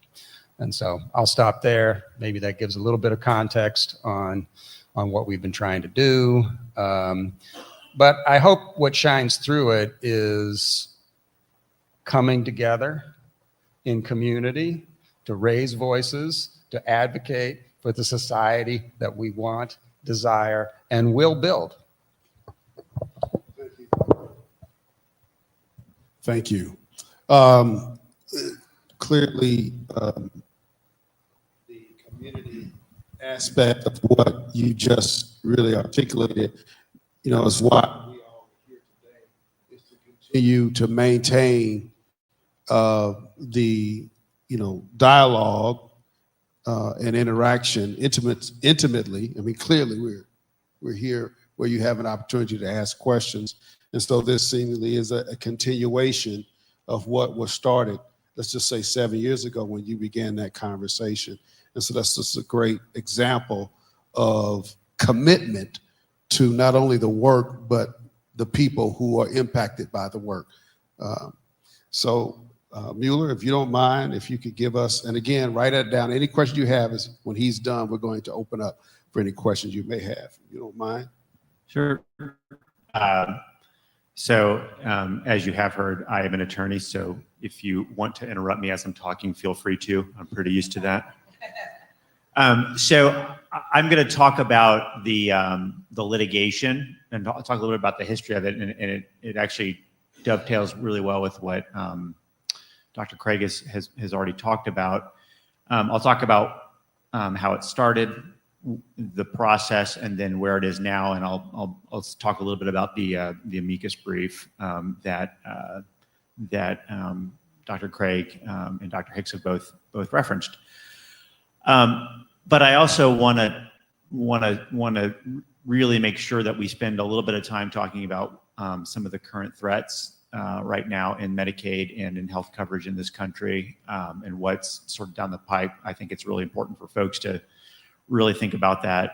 And so I'll stop there. Maybe that gives a little bit of context on what we've been trying to do. But I hope what shines through it is coming together in community to raise voices, to advocate for the society that we want, desire, and will build. Thank you. Clearly, the community aspect of what you just really articulated, is why we all are here today, is to continue to maintain the dialogue and interaction intimately. I mean, clearly we're here where you have an opportunity to ask questions. And so this seemingly is a continuation of what was started, let's just say 7 years ago when you began that conversation. And so that's just a great example of commitment to not only the work, but the people who are impacted by the work. Mueller, if you don't mind, if you could give us, and again, write that down. Any question you have is when he's done, we're going to open up for any questions you may have. If you don't mind. Sure. As you have heard, I am an attorney, so if you want to interrupt me as I'm talking, feel free to. I'm pretty used to that. So I'm going to talk about the litigation and talk a little bit about the history of it, and it actually dovetails really well with what Dr. Craig has already talked about. I'll talk about how it started, the process, and then where it is now, and I'll talk a little bit about the amicus brief that Dr. Craig and Dr. Hicks have both referenced. But I also want to really make sure that we spend a little bit of time talking about some of the current threats right now in Medicaid and in health coverage in this country, and what's sort of down the pipe. I think it's really important for folks to really think about that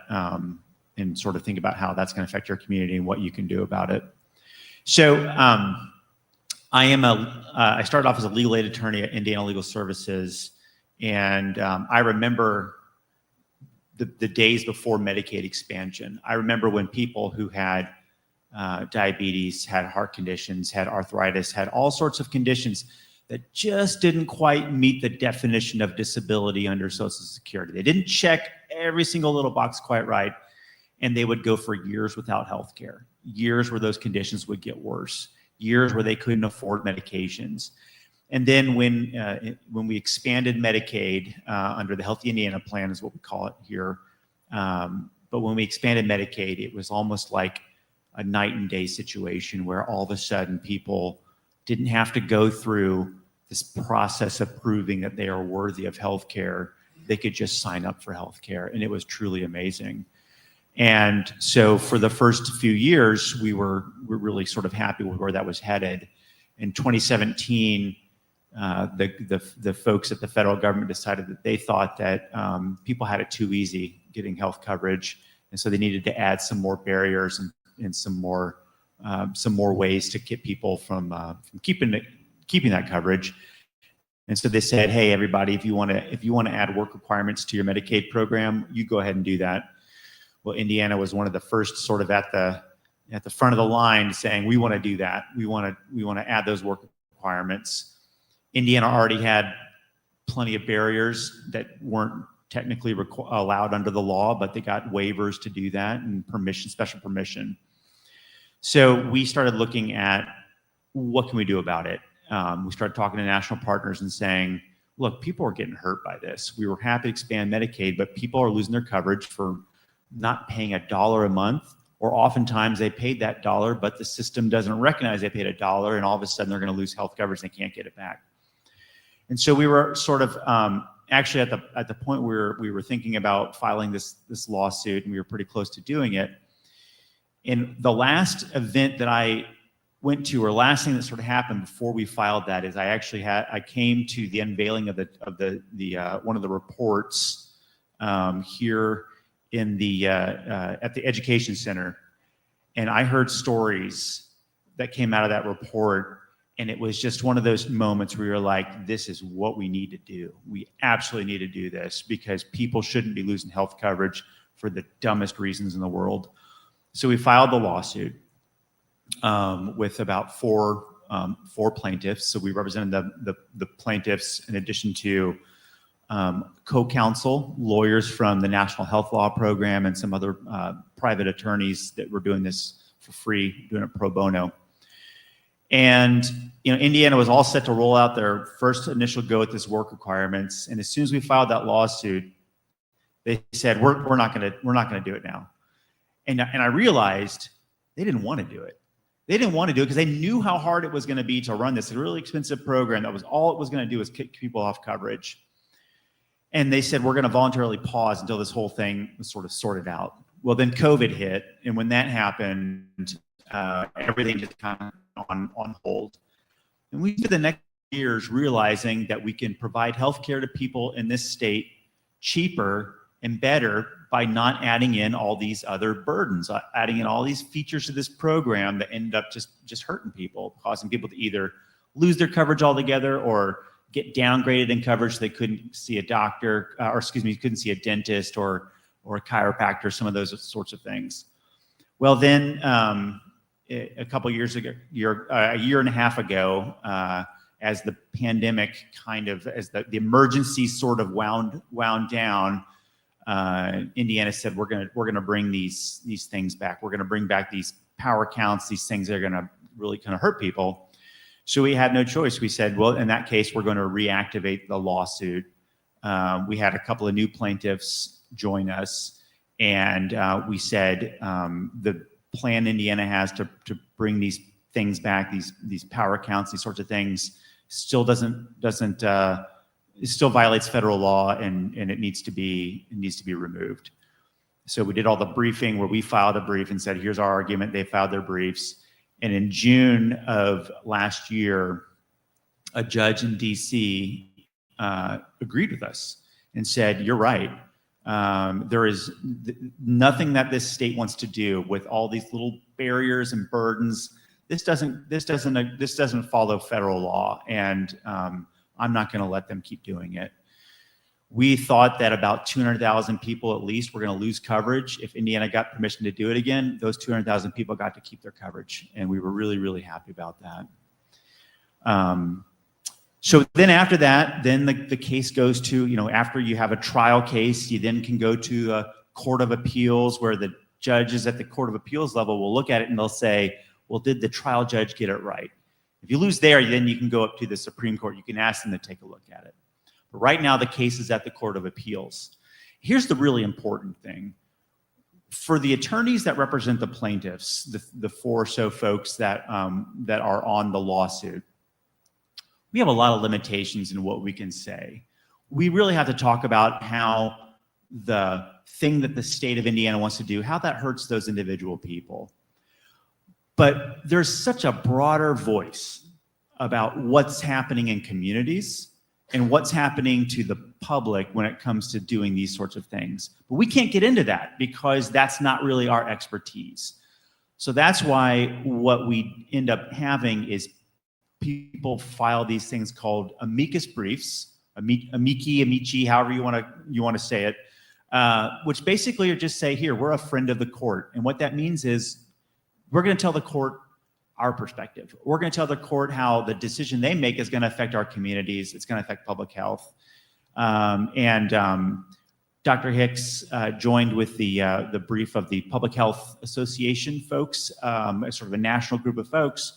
and sort of think about how that's going to affect your community and what you can do about it. So I started off as a legal aid attorney at Indiana Legal Services, and I remember the days before Medicaid expansion. I remember when people who had diabetes, had heart conditions, had arthritis, had all sorts of conditions that just didn't quite meet the definition of disability under Social Security. They didn't check every single little box quite right, and they would go for years without health care, years where those conditions would get worse, years where they couldn't afford medications. And then when we expanded Medicaid under the Healthy Indiana Plan is what we call it here, but when we expanded Medicaid, it was almost like a night and day situation where all of a sudden people didn't have to go through this process of proving that they are worthy of health care. They could just sign up for health care, and it was truly amazing. And so for the first few years, we were really sort of happy with where that was headed. In 2017, the folks at the federal government decided that they thought that people had it too easy getting health coverage, and so they needed to add some more barriers and some more ways to get people from keeping that coverage. And so they said, "Hey, everybody, if you want to add work requirements to your Medicaid program, you go ahead and do that." Well, Indiana was one of the first, sort of at the front of the line, saying, "We want to do that. We want to add those work requirements." Indiana already had plenty of barriers that weren't technically allowed under the law, but they got waivers to do that and permission, special permission. So we started looking at what can we do about it. We started talking to national partners and saying, look, people are getting hurt by this. We were happy to expand Medicaid, but people are losing their coverage for not paying $1 a month, or oftentimes they paid that $1, but the system doesn't recognize they paid $1, and all of a sudden they're going to lose health coverage and they can't get it back. And so we were sort of actually at the point where we were thinking about filing this lawsuit, and we were pretty close to doing it. And the last event that I went to, or last thing that sort of happened before we filed that, is I came to the unveiling of one of the reports here in at the Education Center, and I heard stories that came out of that report, and it was just one of those moments where you're like, this is what we need to do. We absolutely need to do this, because people shouldn't be losing health coverage for the dumbest reasons in the world. So we filed the lawsuit with about four plaintiffs. So we represented the plaintiffs in addition to co-counsel, lawyers from the National Health Law Program, and some other private attorneys that were doing this for free, doing it pro bono. And Indiana was all set to roll out their first initial go at this work requirements. And as soon as we filed that lawsuit, they said, we're not going to do it now. And I realized they didn't want to do it. They didn't want to do it because they knew how hard it was going to be to run this really expensive program that was all it was going to do was kick people off coverage. And they said, we're going to voluntarily pause until this whole thing was sort of sorted out. Well, then COVID hit. And when that happened, everything just kind of on hold. And we spent the next years realizing that we can provide healthcare to people in this state cheaper and better by not adding in all these other burdens, adding in all these features to this program that end up just hurting people, causing people to either lose their coverage altogether or get downgraded in coverage so they couldn't see a doctor, couldn't see a dentist or a chiropractor, some of those sorts of things. Well, then a couple years ago, a year and a half ago, as the pandemic as the emergency sort of wound down, Indiana said, we're gonna bring these things back. We're gonna bring back these power counts, these things that are gonna really kind of hurt people. So we had no choice. We said, well, in that case, we're going to reactivate the lawsuit. We had a couple of new plaintiffs join us, and we said the plan Indiana has to bring these things back, these power counts, these sorts of things, still it still violates federal law, and it needs to be removed. So we did all the briefing where we filed a brief and said, here's our argument. They filed their briefs. And in June of last year, a judge in DC agreed with us and said, "You're right. There is nothing that this state wants to do with all these little barriers and burdens. This doesn't follow federal law, and I'm not going to let them keep doing it." We thought that about 200,000 people at least were going to lose coverage. If Indiana got permission to do it again, those 200,000 people got to keep their coverage, and we were really, really happy about that. So then after that, then the case goes to, after you have a trial case, you then can go to a court of appeals where the judges at the court of appeals level will look at it and they'll say, well, did the trial judge get it right? If you lose there, then you can go up to the Supreme Court. You can ask them to take a look at it. But right now, the case is at the court of appeals. Here's the really important thing. For the attorneys that represent the plaintiffs, the four or so folks that are on the lawsuit, we have a lot of limitations in what we can say. We really have to talk about how the thing that the state of Indiana wants to do, how that hurts those individual people. But there's such a broader voice about what's happening in communities and what's happening to the public when it comes to doing these sorts of things. But we can't get into that because that's not really our expertise. So that's why what we end up having is people file these things called amicus briefs, amici, however you want to say it, which basically are just say, here, we're a friend of the court. And what that means is we're going to tell the court our perspective. We're going to tell the court how the decision they make is going to affect our communities. It's going to affect public health. Dr. Hicks joined with the brief of the Public Health Association folks, sort of a national group of folks.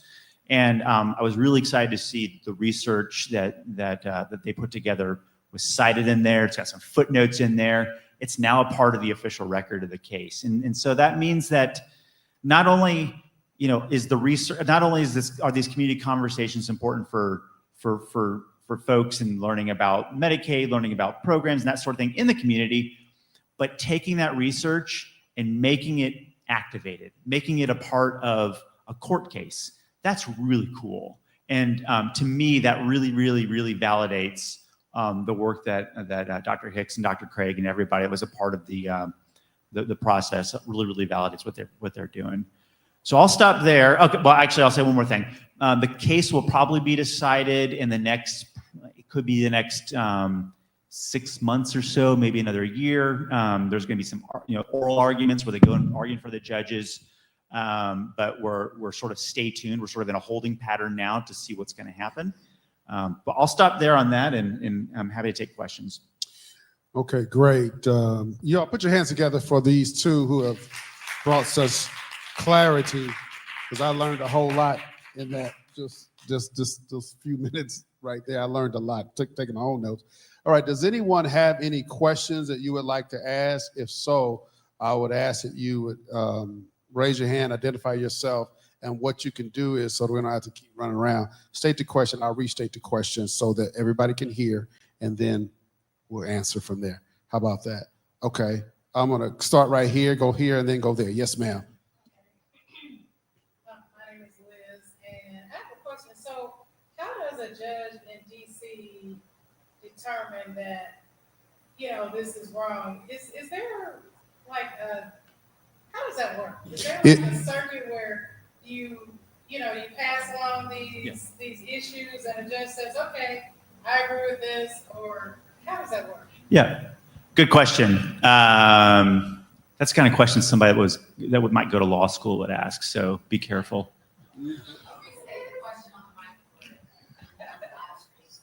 And I was really excited to see the research that they put together was cited in there. It's got some footnotes in there. It's now a part of the official record of the case. And so that means that not only is the research, not only are these community conversations important for folks and learning about Medicaid, learning about programs and that sort of thing in the community, but taking that research and making it activated, making it a part of a court case. That's really cool. And to me, that really, really, really validates the work that Dr. Hicks and Dr. Craig and everybody that was a part of the process. Really, really validates what they're doing. So I'll stop there. Okay, well, actually, I'll say one more thing. The case will probably be decided in the next 6 months or so, maybe another year. There's going to be some oral arguments where they go and argue for the judges. But we're sort of stay tuned. We're sort of in a holding pattern now to see what's going to happen. But I'll stop there on that, and I'm happy to take questions. Okay, great. Y'all put your hands together for these two who have brought such clarity, because I learned a whole lot in that just those few minutes right there. I learned a lot, taking my own notes. All right, does anyone have any questions that you would like to ask? If so, I would ask that you would raise your hand, identify yourself, and what you can do is, so that we don't have to keep running around, state the question. I'll restate the question so that everybody can hear, and then we'll answer from there. How about that? Okay, I'm gonna start right here, go here, and then go there. Yes, ma'am. My name is Liz, and I have a question. So how does a judge in DC determine that, this is wrong? Is there like how does that work? Is there like a circuit where you pass along these issues and a judge says, okay, I agree with this, or how does that work? Yeah, good question. That's the kind of question somebody that might go to law school would ask. So be careful.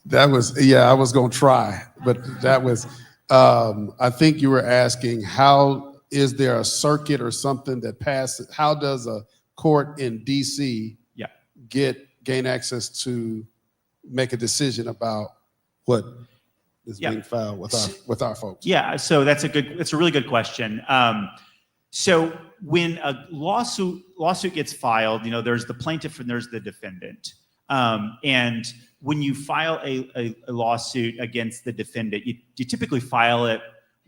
That was, I was going to try, but that was, I think you were asking, how is there a circuit or something that passes? How does a court in DC gain access to make a decision about what is being filed with our folks? Yeah, so it's a really good question. So when a lawsuit gets filed, there's the plaintiff and there's the defendant. And when you file a lawsuit against the defendant, you typically file it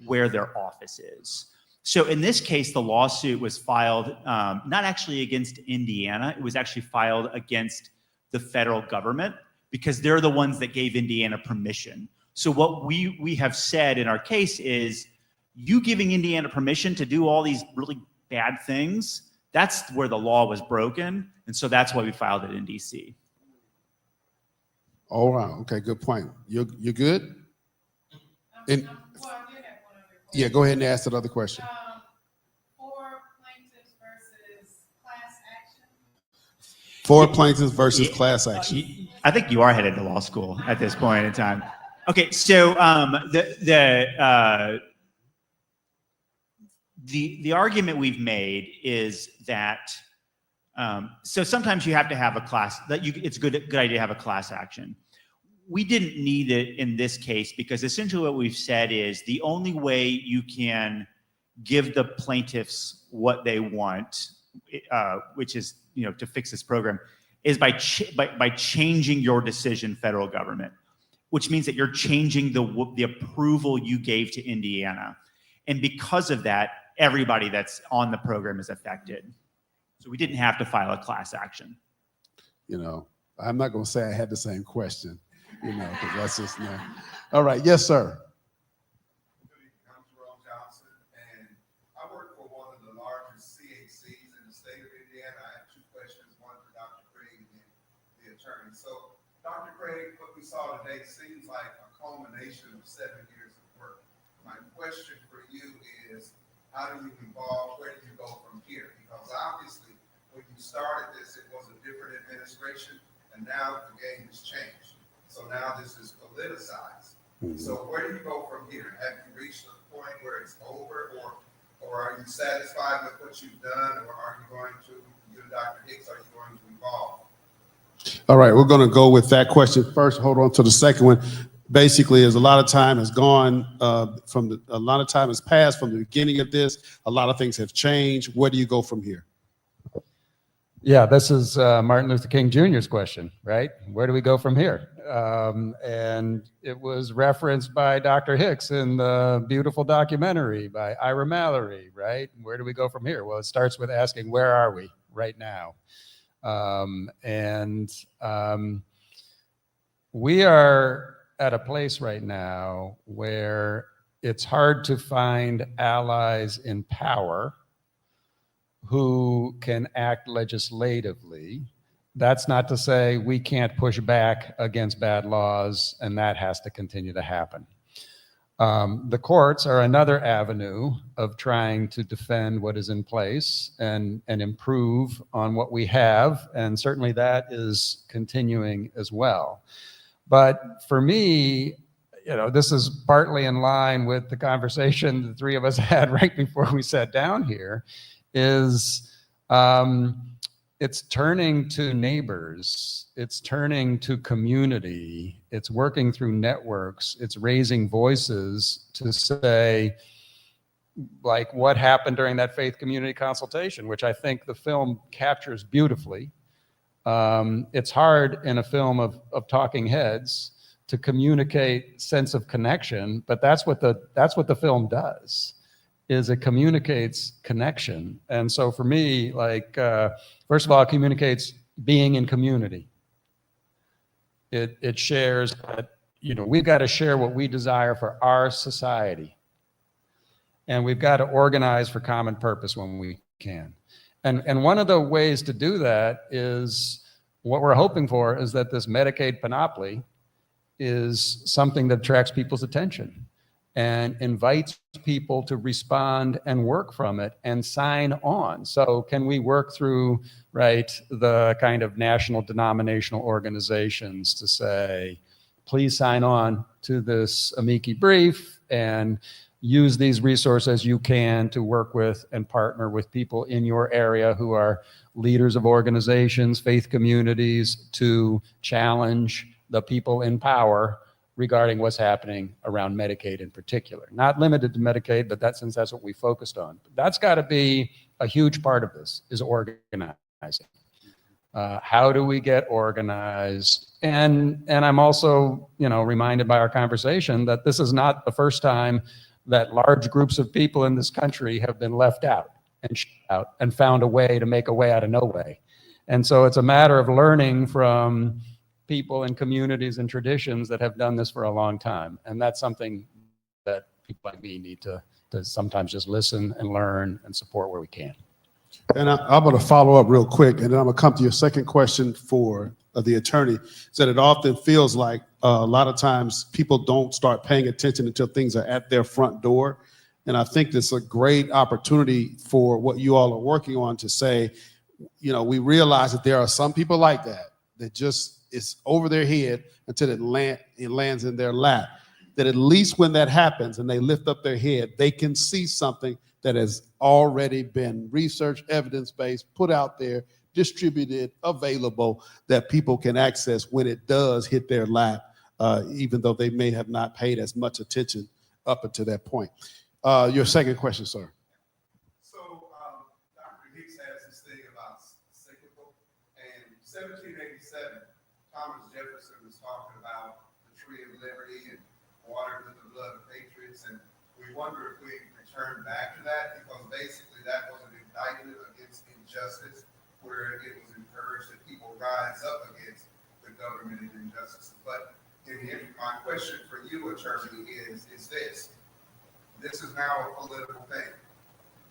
where their office is. So in this case, the lawsuit was filed not actually against Indiana. It was actually filed against the federal government because they're the ones that gave Indiana permission. So what we have said in our case is, you giving Indiana permission to do all these really bad things, that's where the law was broken. And so that's why we filed it in DC. All right. Okay, good point. You're good? And, yeah, go ahead and ask that other question. For plaintiffs versus class action? For plaintiffs versus class action. I think you are headed to law school at this point in time. Okay, so the argument we've made is that so sometimes you have to have a class it's a good idea to have a class action. We didn't need it in this case because essentially what we've said is the only way you can give the plaintiffs what they want, which is to fix this program, is by changing your decision, federal government, which means that you're changing the approval you gave to Indiana, and because of that, everybody that's on the program is affected. So we didn't have to file a class action. I'm not going to say I had the same question, because that's just not. All right. Yes, sir. I work for one of the largest CHCs in the state of Indiana. I have two questions, one for Dr. Craig and then the attorney. So, Dr. Craig, what we saw today seems like a culmination of 7 years of work. My question for you is, how do you evolve? Where do you go from here? Because obviously, when you started this, it was a different administration, and now the game has changed. So now this is politicized. So where do you go from here? Have you reached a point where it's over, or are you satisfied with what you've done, or are you going to, you and Dr. Hicks, are you going to evolve? All right, we're going to go with that question first. Hold on to the second one. Basically, as a lot of time has gone a lot of time has passed from the beginning of this. A lot of things have changed. Where do you go from here? Yeah, this is Martin Luther King Jr.'s question, right? Where do we go from here? And it was referenced by Dr. Hicks in the beautiful documentary by Ira Mallory, right? Where do we go from here? Well, it starts with asking, where are we right now? We are at a place right now where it's hard to find allies in power who can act legislatively. That's not to say we can't push back against bad laws, and that has to continue to happen. The courts are another avenue of trying to defend what is in place and improve on what we have, and certainly that is continuing as well. But for me, this is partly in line with the conversation the three of us had right before we sat down here, is it's turning to neighbors, it's turning to community, it's working through networks, it's raising voices to say, like what happened during that faith community consultation, which I think the film captures beautifully. It's hard in a film of talking heads to communicate sense of connection, but that's what the film does, is it communicates connection. And so for me, first of all, it communicates being in community. It shares that, we've got to share what we desire for our society. And we've got to organize for common purpose when we can. And one of the ways to do that is, what we're hoping for is that this Medicaid panoply is something that attracts people's attention and invites people to respond and work from it and sign on. So can we work through, the kind of national denominational organizations to say, please sign on to this amici brief and use these resources you can to work with and partner with people in your area who are leaders of organizations, faith communities, to challenge the people in power regarding what's happening around Medicaid in particular. Not limited to Medicaid, but since that's what we focused on. That's got to be a huge part of this, is organizing. How do we get organized? And I'm also, reminded by our conversation that this is not the first time that large groups of people in this country have been left out and shut out and found a way to make a way out of no way. And so it's a matter of learning from people and communities and traditions that have done this for a long time. And that's something that people like me need to sometimes just listen and learn and support where we can. And I'm going to follow up real quick, and then I'm going to come to your second question for the attorney. Is that it often feels like a lot of times people don't start paying attention until things are at their front door. And I think this is a great opportunity for what you all are working on to say, you know, we realize that there are some people like that just it's over their head until it lands in their lap. That at least when that happens and they lift up their head, they can see something that has already been researched, evidence-based, put out there, distributed, available, that people can access when it does hit their lap, even though they may have not paid as much attention up until that point. Your second question, sir. Dr. Hicks has this thing about cyclical, and 1787, Thomas Jefferson was talking about the tree of liberty and watered with the blood of patriots, and we wonder if we can return back to that, because basically that was an indictment against injustice, where it was encouraged that people rise up against the government and injustices. But in the end, my question for you, attorney, is this. This is now a political thing.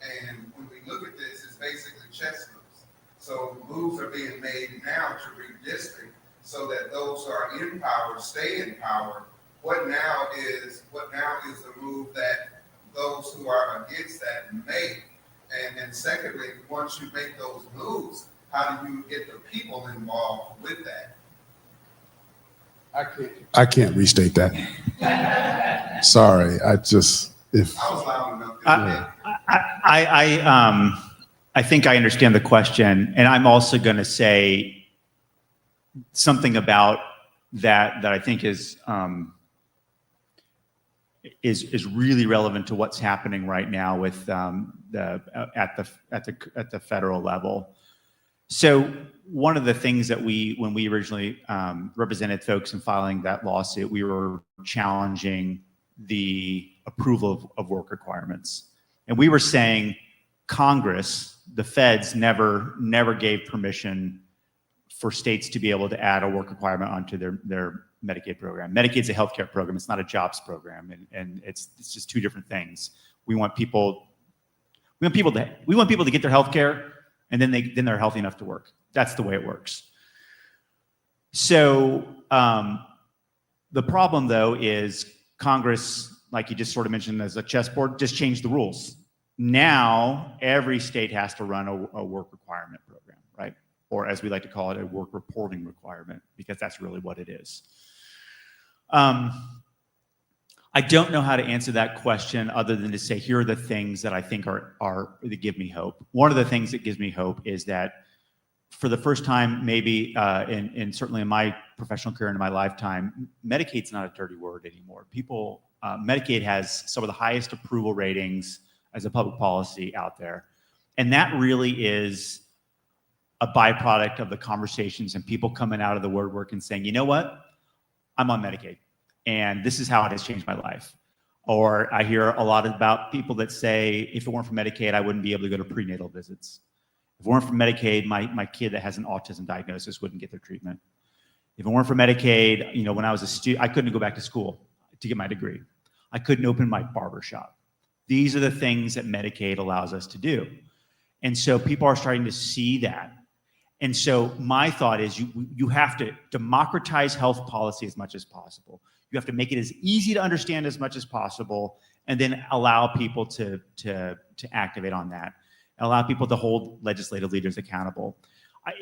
And when we look at this, it's basically chess moves. So moves are being made now to redistrict so that those who are in power stay in power. What now is the move that those who are against that make? And secondly, once you make those moves, how do you get the people involved with that? I can't restate that. Sorry, I was loud enough. I think I understand the question, and I'm also going to say something about that I think is really relevant to what's happening right now with at the federal level. So one of the things that when we originally represented folks in filing that lawsuit, we were challenging the approval of work requirements. And we were saying Congress, the feds, never gave permission for states to be able to add a work requirement onto their Medicaid program. Medicaid's a healthcare program, it's not a jobs program, and it's just two different things. We want people to get their healthcare, and then they're healthy enough to work. That's the way it works. So the problem, though, is Congress, like you just sort of mentioned as a chessboard, just changed the rules. Now every state has to run a work requirement program, right? Or as we like to call it, a work reporting requirement, because that's really what it is. I don't know how to answer that question other than to say, here are the things that I think that give me hope. One of the things that gives me hope is that for the first time, maybe, and certainly in my professional career and in my lifetime, Medicaid's not a dirty word anymore. Medicaid has some of the highest approval ratings as a public policy out there. And that really is a byproduct of the conversations and people coming out of the woodwork and saying, you know what, I'm on Medicaid, and this is how it has changed my life. Or I hear a lot about people that say, if it weren't for Medicaid, I wouldn't be able to go to prenatal visits. If it weren't for Medicaid, my kid that has an autism diagnosis wouldn't get their treatment. If it weren't for Medicaid, you know, when I was a student, I couldn't go back to school to get my degree. I couldn't open my barber shop. These are the things that Medicaid allows us to do. And so people are starting to see that. And so my thought is you have to democratize health policy as much as possible. You have to make it as easy to understand as much as possible, and then allow people to activate on that. Allow people to hold legislative leaders accountable.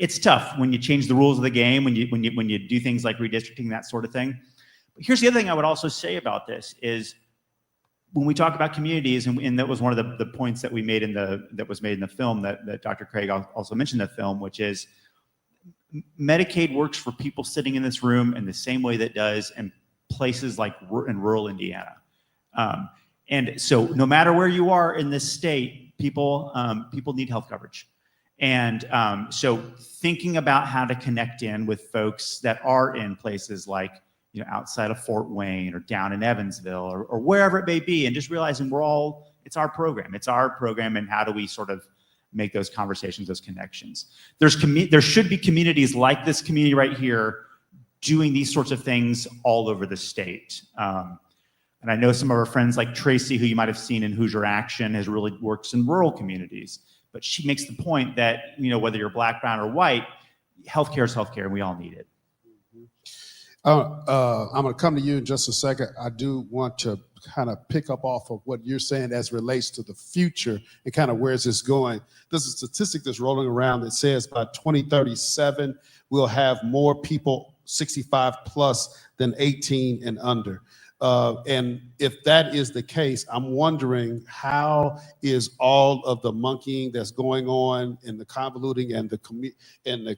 It's tough when you change the rules of the game, when you do things like redistricting, that sort of thing. But here's the other thing I would also say about this is, when we talk about communities, and that was one of the points that was made in the film that Dr. Craig also mentioned in the film, which is Medicaid works for people sitting in this room in the same way that it does in places like in rural Indiana. And so no matter where you are in this state, people need health coverage. And so thinking about how to connect in with folks that are in places like, outside of Fort Wayne or down in Evansville or wherever it may be, and just realizing it's our program, and how do we sort of make those conversations, those connections. There should be communities like this community right here doing these sorts of things all over the state. And I know some of our friends like Tracy, who you might have seen in Hoosier Action, has really works in rural communities. But she makes the point that, whether you're black, brown, or white, healthcare is healthcare, and we all need it. I'm going to come to you in just a second. I do want to kind of pick up off of what you're saying as relates to the future and kind of where's this going. There's a statistic that's rolling around that says by 2037, we'll have more people 65 plus than 18 and under. And if that is the case, I'm wondering how is all of the monkeying that's going on and the convoluting and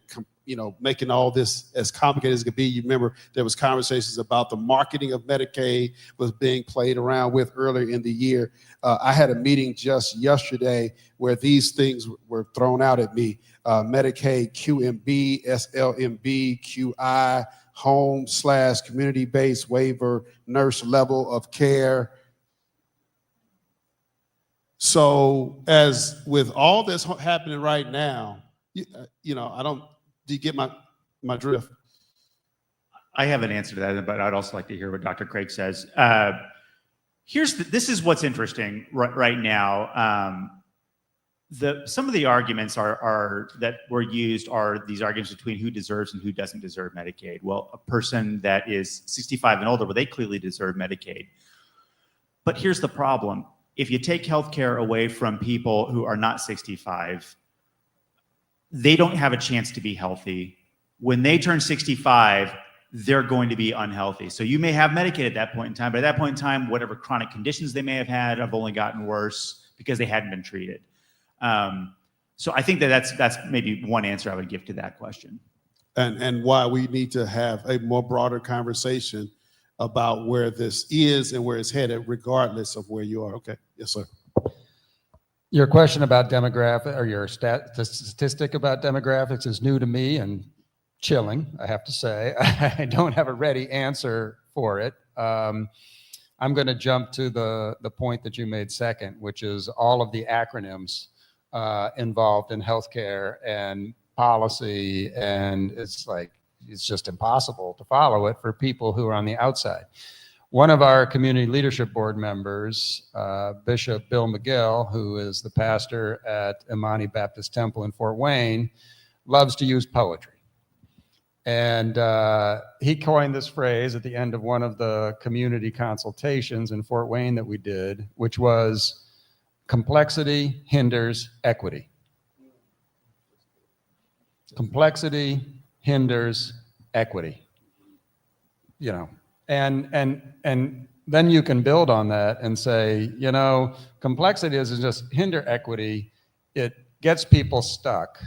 making all this as complicated as it could be. You remember there was conversations about the marketing of Medicaid was being played around with earlier in the year. I had a meeting just yesterday where these things were thrown out at me. Medicaid, QMB, SLMB, QI, home/community-based waiver, nurse level of care. So as with all this happening right now, do you get my drift? I have an answer to that, but I'd also like to hear what Dr. Craig says. This is what's interesting right now. Some of the arguments that were used are these arguments between who deserves and who doesn't deserve Medicaid. Well, a person that is 65 and older, well, they clearly deserve Medicaid. But here's the problem. If you take healthcare away from people who are not 65, they don't have a chance to be healthy. When they turn 65, they're going to be unhealthy. So you may have Medicaid at that point in time, but at that point in time, whatever chronic conditions they may have had have only gotten worse because they hadn't been treated. So I think that's maybe one answer I would give to that question. And why we need to have a more broader conversation about where this is and where it's headed, regardless of where you are. Okay. Yes, sir. Your question about demographic, or your statistic about demographics, is new to me and chilling, I have to say. I don't have a ready answer for it. I'm going to jump to the point that you made second, which is all of the acronyms involved in healthcare and policy, and it's just impossible to follow it for people who are on the outside. One of our community leadership board members, Bishop Bill McGill, who is the pastor at Imani Baptist Temple in Fort Wayne, loves to use poetry. And he coined this phrase at the end of one of the community consultations in Fort Wayne that we did, which was, complexity hinders equity. Complexity hinders equity. And then you can build on that and say, complexity doesn't just hinder equity, it gets people stuck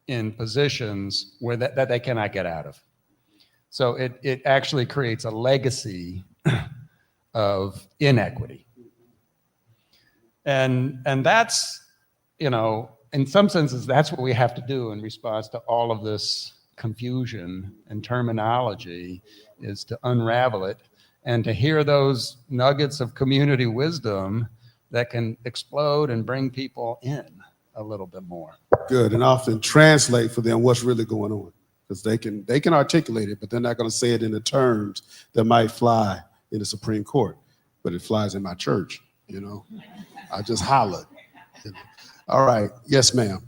in positions where that they cannot get out of. So it actually creates a legacy of inequity. And that's, in some senses, that's what we have to do in response to all of this confusion and terminology, is to unravel it and to hear those nuggets of community wisdom that can explode and bring people in a little bit more. Good, and often translate for them what's really going on, because they can articulate it, but they're not going to say it in the terms that might fly in the Supreme Court, but it flies in my church. I just hollered. All right, yes, ma'am.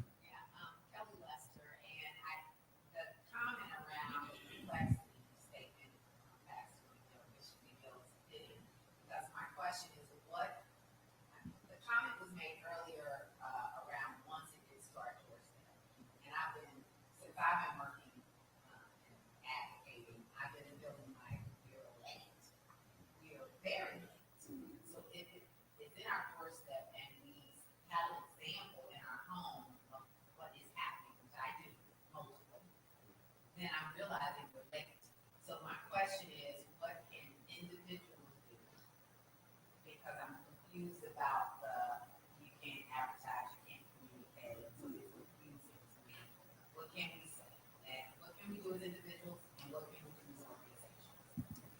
So it's in our doorstep, and we have an example in our home of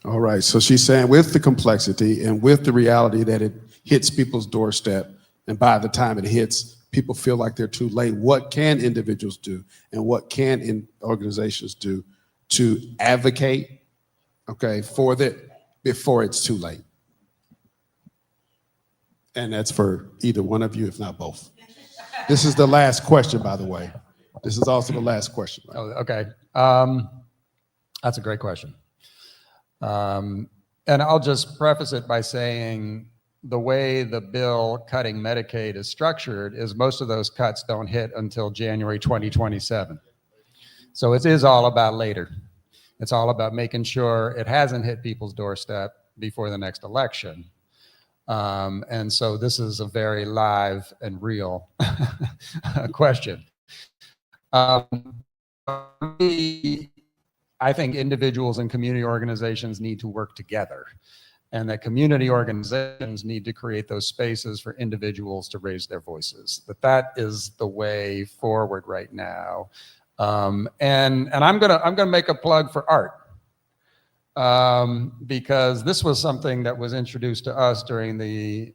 All right, so she's saying with the complexity and with the reality that it hits people's doorstep, and by the time it hits, people feel like they're too late, what can individuals do and what can organizations do to advocate, okay, for that before it's too late? And that's for either one of you, if not both. This is the last question, by the way. This is also the last question. Oh, okay. That's a great question. And I'll just preface it by saying the way the bill cutting Medicaid is structured is most of those cuts don't hit until January 2027. So it is all about later. It's all about making sure it hasn't hit people's doorstep before the next election. And so this is a very live and real question. I think individuals and community organizations need to work together, and that community organizations need to create those spaces for individuals to raise their voices. That is the way forward right now. And I'm gonna make a plug for art, because this was something that was introduced to us during the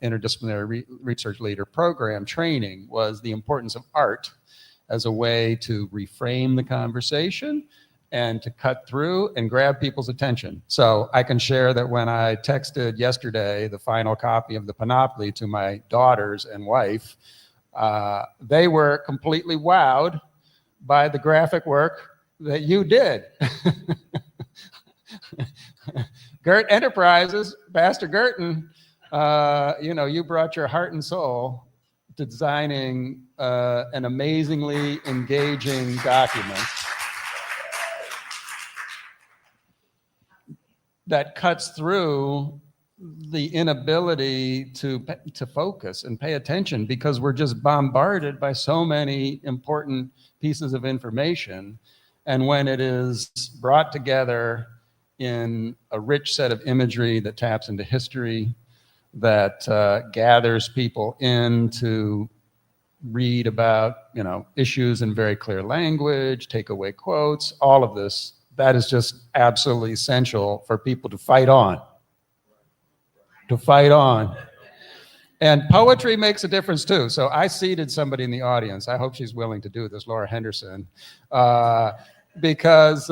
interdisciplinary research leader program training, was the importance of art as a way to reframe the conversation and to cut through and grab people's attention. So I can share that when I texted yesterday the final copy of the Panoply to my daughters and wife, they were completely wowed by the graphic work that you did. Gert Enterprises, Pastor Gerton, you brought your heart and soul to designing an amazingly engaging document that cuts through the inability to focus and pay attention, because we're just bombarded by so many important pieces of information. And when it is brought together in a rich set of imagery that taps into history, that gathers people in to read about, issues in very clear language, take away quotes, all of this, that is just absolutely essential for people to fight on. To fight on. And poetry makes a difference too. So I seated somebody in the audience. I hope she's willing to do this, Laura Henderson, because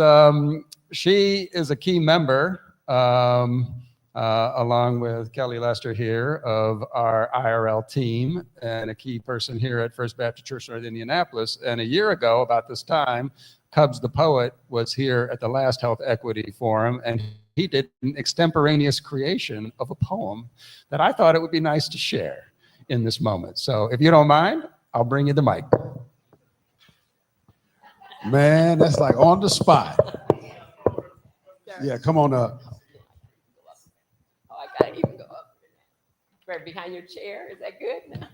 she is a key member, along with Kelly Lester here, of our IRL team, and a key person here at First Baptist Church North Indianapolis. And a year ago, about this time, Cubs the poet was here at the last Health Equity Forum, and he did an extemporaneous creation of a poem that I thought it would be nice to share in this moment. So if you don't mind, I'll bring you the mic. Man, that's like on the spot. Yeah, come on up. Oh, I gotta even go up. Right behind your chair, is that good?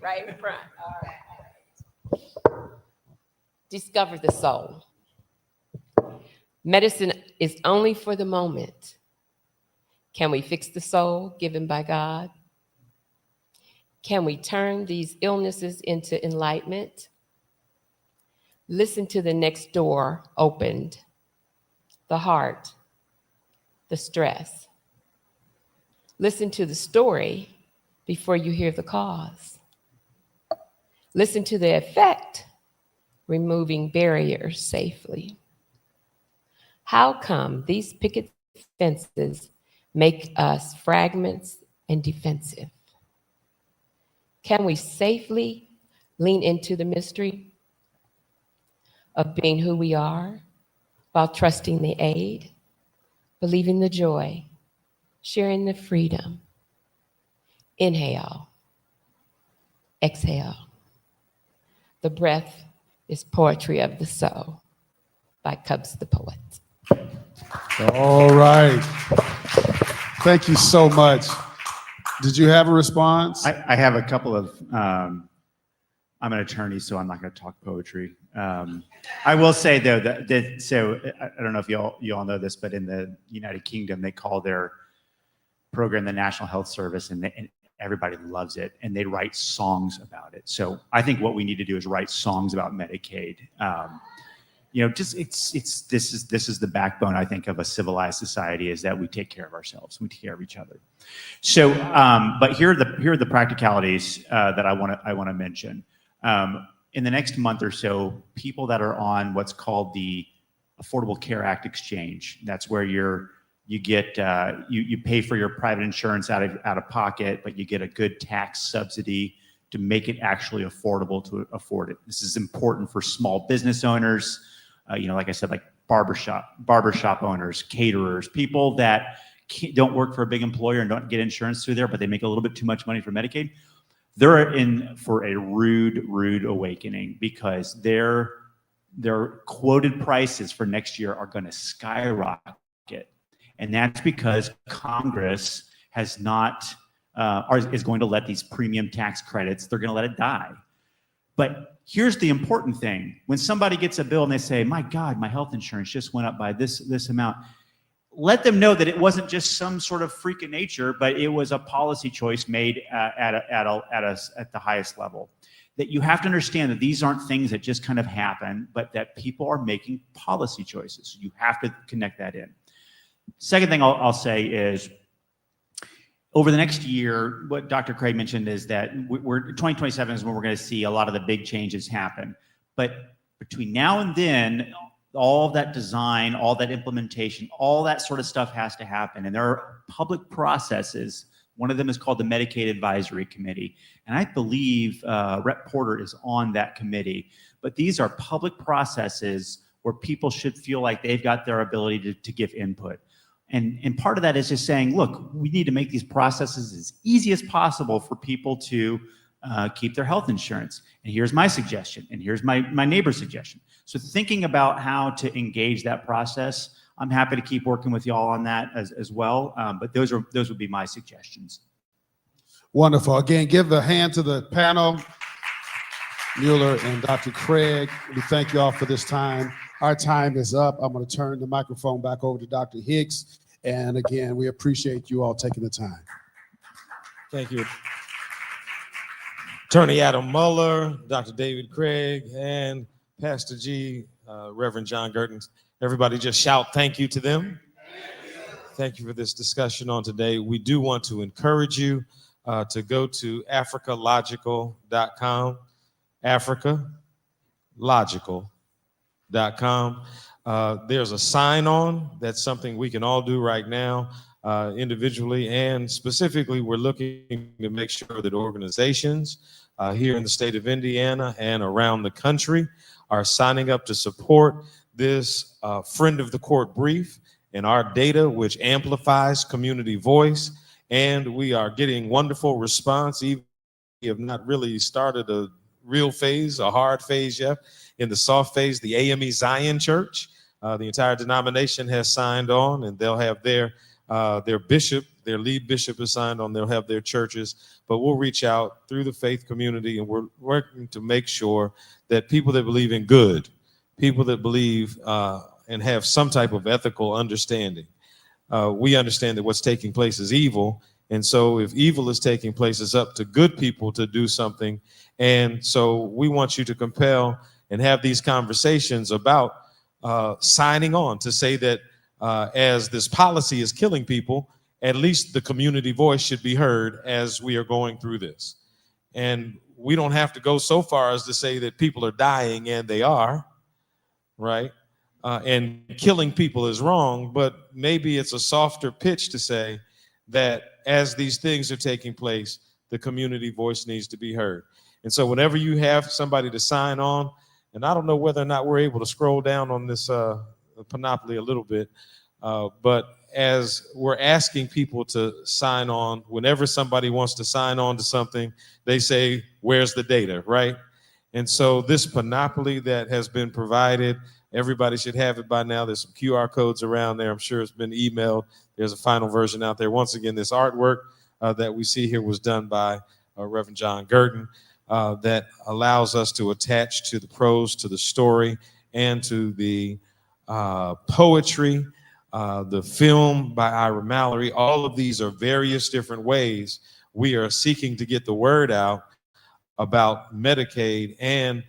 Right in front, all right. Discover the soul. Medicine is only for the moment. Can we fix the soul given by God? Can we turn these illnesses into enlightenment? Listen to the next door opened, the heart, the stress. Listen to the story before you hear the cause. Listen to the effect, removing barriers safely. How come these picket fences make us fragments and defensive? Can we safely lean into the mystery of being who we are while trusting the aid, believing the joy, sharing the freedom? Inhale, exhale. The breath is poetry of the soul by Cubs the poet. All right. Thank you so much. Did you have a response? I have a couple of, I'm an attorney, so I'm not going to talk poetry. I will say though that so I don't know if you all know this, but in the United Kingdom, they call their program the National Health Service, and everybody loves it, and they write songs about it. So I think what we need to do is write songs about Medicaid. just this is the backbone, I think, of a civilized society, is that we take care of ourselves, we take care of each other. So, but here are the practicalities that I want to mention. In the next month or so, people that are on what's called the Affordable Care Act exchange, that's where you get you pay for your private insurance out of pocket, but you get a good tax subsidy to make it actually affordable to afford it. This is important for small business owners, like I said, like barbershop owners, caterers, people that don't work for a big employer and don't get insurance through there, but they make a little bit too much money for Medicaid. They're in for a rude awakening, because their quoted prices for next year are going to skyrocket. And that's because Congress has not, is going to let these premium tax credits, they're going to let it die. But here's the important thing. When somebody gets a bill and they say, my God, my health insurance just went up by this amount, let them know that it wasn't just some sort of freak of nature, but it was a policy choice made at the highest level. That you have to understand that these aren't things that just kind of happen, but that people are making policy choices. You have to connect that in. Second thing I'll say is, over the next year, what Dr. Craig mentioned is that 2027 is when we're going to see a lot of the big changes happen. But between now and then, all that design, all that implementation, all that sort of stuff has to happen. And there are public processes. One of them is called the Medicaid Advisory Committee. And I believe Rep. Porter is on that committee. But these are public processes where people should feel like they've got their ability to give input. And part of that is just saying, look, we need to make these processes as easy as possible for people to keep their health insurance. And here's my suggestion, and here's my neighbor's suggestion. So thinking about how to engage that process, I'm happy to keep working with y'all on that as well. But those would be my suggestions. Wonderful. Again, give a hand to the panel, Mueller and Dr. Craig. We thank you all for this time. Our time is up. I'm going to turn the microphone back over to Dr. Hicks. And again, we appreciate you all taking the time. Thank you. Attorney Adam Mueller, Dr. David Craig, and Pastor G, Reverend John Gurton. Everybody just shout thank you to them. Thank you for this discussion on today. We do want to encourage you to go to africalogical.com, africalogical.com. There's a sign-on. That's something we can all do right now, individually and specifically. We're looking to make sure that organizations here in the state of Indiana and around the country are signing up to support this Friend of the Court brief and our data, which amplifies community voice. And we are getting wonderful response. Even we have not really started a real phase, a hard phase yet. In the soft phase, the AME Zion Church, the entire denomination has signed on, and they'll have their bishop, their lead bishop is signed on. They'll have their churches, but we'll reach out through the faith community, and we're working to make sure that people that believe in good, people that believe and have some type of ethical understanding. We understand that what's taking place is evil. And so if evil is taking place, it's up to good people to do something. And so we want you to compel and have these conversations about signing on to say that as this policy is killing people, at least the community voice should be heard as we are going through this. And we don't have to go so far as to say that people are dying, and they are, right? And killing people is wrong, but maybe it's a softer pitch to say that as these things are taking place, the community voice needs to be heard. And so whenever you have somebody to sign on, and I don't know whether or not we're able to scroll down on this panoply a little bit, but as we're asking people to sign on, whenever somebody wants to sign on to something, they say, where's the data, right? And so this panoply that has been provided, everybody should have it by now. There's some QR codes around there. I'm sure it's been emailed. There's a final version out there. Once again, this artwork that we see here was done by Reverend John Gurton that allows us to attach to the prose, to the story, and to the poetry, the film by Ira Mallory. All of these are various different ways we are seeking to get the word out about Medicaid and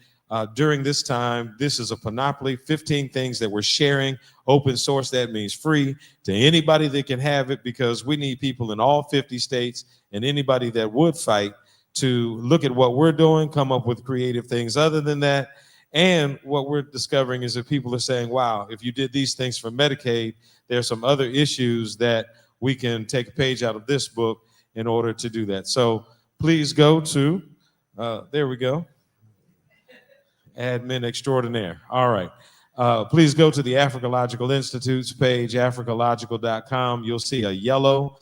during this time. This is a panoply, 15 things that we're sharing, open source. That means free to anybody that can have it, because we need people in all 50 states and anybody that would fight to look at what we're doing, come up with creative things other than that. And what we're discovering is that people are saying, wow, if you did these things for Medicaid, there's some other issues that we can take a page out of this book in order to do that. So please go to, there we go, admin extraordinaire. All right. Please go to the Africological Institute's page, africological.com. You'll see a yellow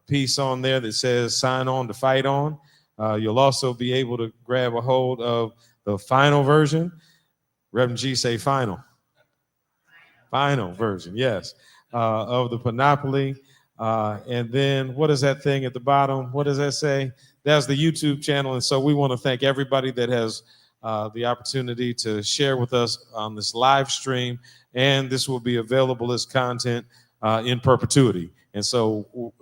piece on there that says sign on to FightOn. You'll also be able to grab a hold of the final version. Reverend G say final. Final version, yes, of the Panoply. And then what is that thing at the bottom? What does that say? That's the YouTube channel. And so we want to thank everybody that has the opportunity to share with us on this live stream. And this will be available as content in perpetuity. And so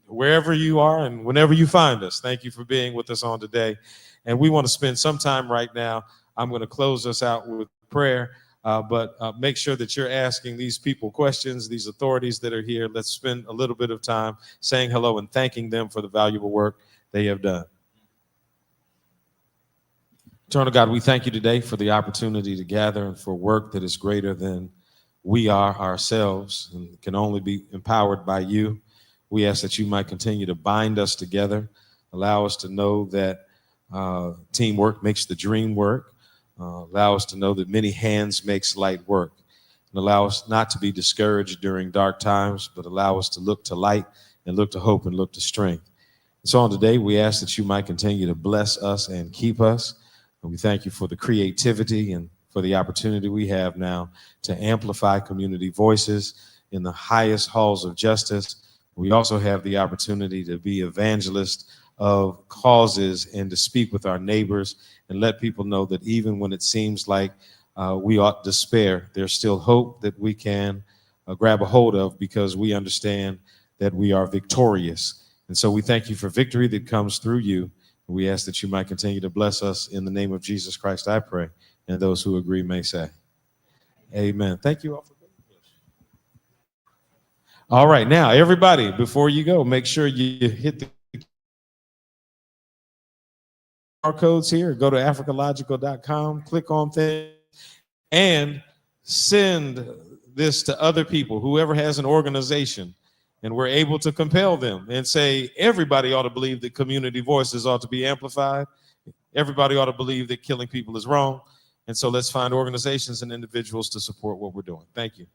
wherever you are and whenever you find us, thank you for being with us on today. And we want to spend some time right now. I'm going to close us out with prayer. But make sure that you're asking these people questions, these authorities that are here. Let's spend a little bit of time saying hello and thanking them for the valuable work they have done. Eternal God, we thank you today for the opportunity to gather and for work that is greater than we are ourselves and can only be empowered by you. We ask that you might continue to bind us together, allow us to know that teamwork makes the dream work. Allow us to know that many hands makes light work, and allow us not to be discouraged during dark times, but allow us to look to light and look to hope and look to strength. And so on today, we ask that you might continue to bless us and keep us. And we thank you for the creativity and for the opportunity we have now to amplify community voices in the highest halls of justice. We also have the opportunity to be evangelists of causes and to speak with our neighbors and let people know that even when it seems like we ought despair, there's still hope that we can grab a hold of, because we understand that we are victorious. And so we thank you for victory that comes through you. We ask that you might continue to bless us. In the name of Jesus Christ, I pray. And those who agree may say, amen. Thank you all for being here. All right, now, everybody, before you go, make sure you hit the codes here. Go to africological.com, click on things, and send this to other people, whoever has an organization, and we're able to compel them and say, everybody ought to believe that community voices ought to be amplified. Everybody ought to believe that killing people is wrong. And so let's find organizations and individuals to support what we're doing. Thank you.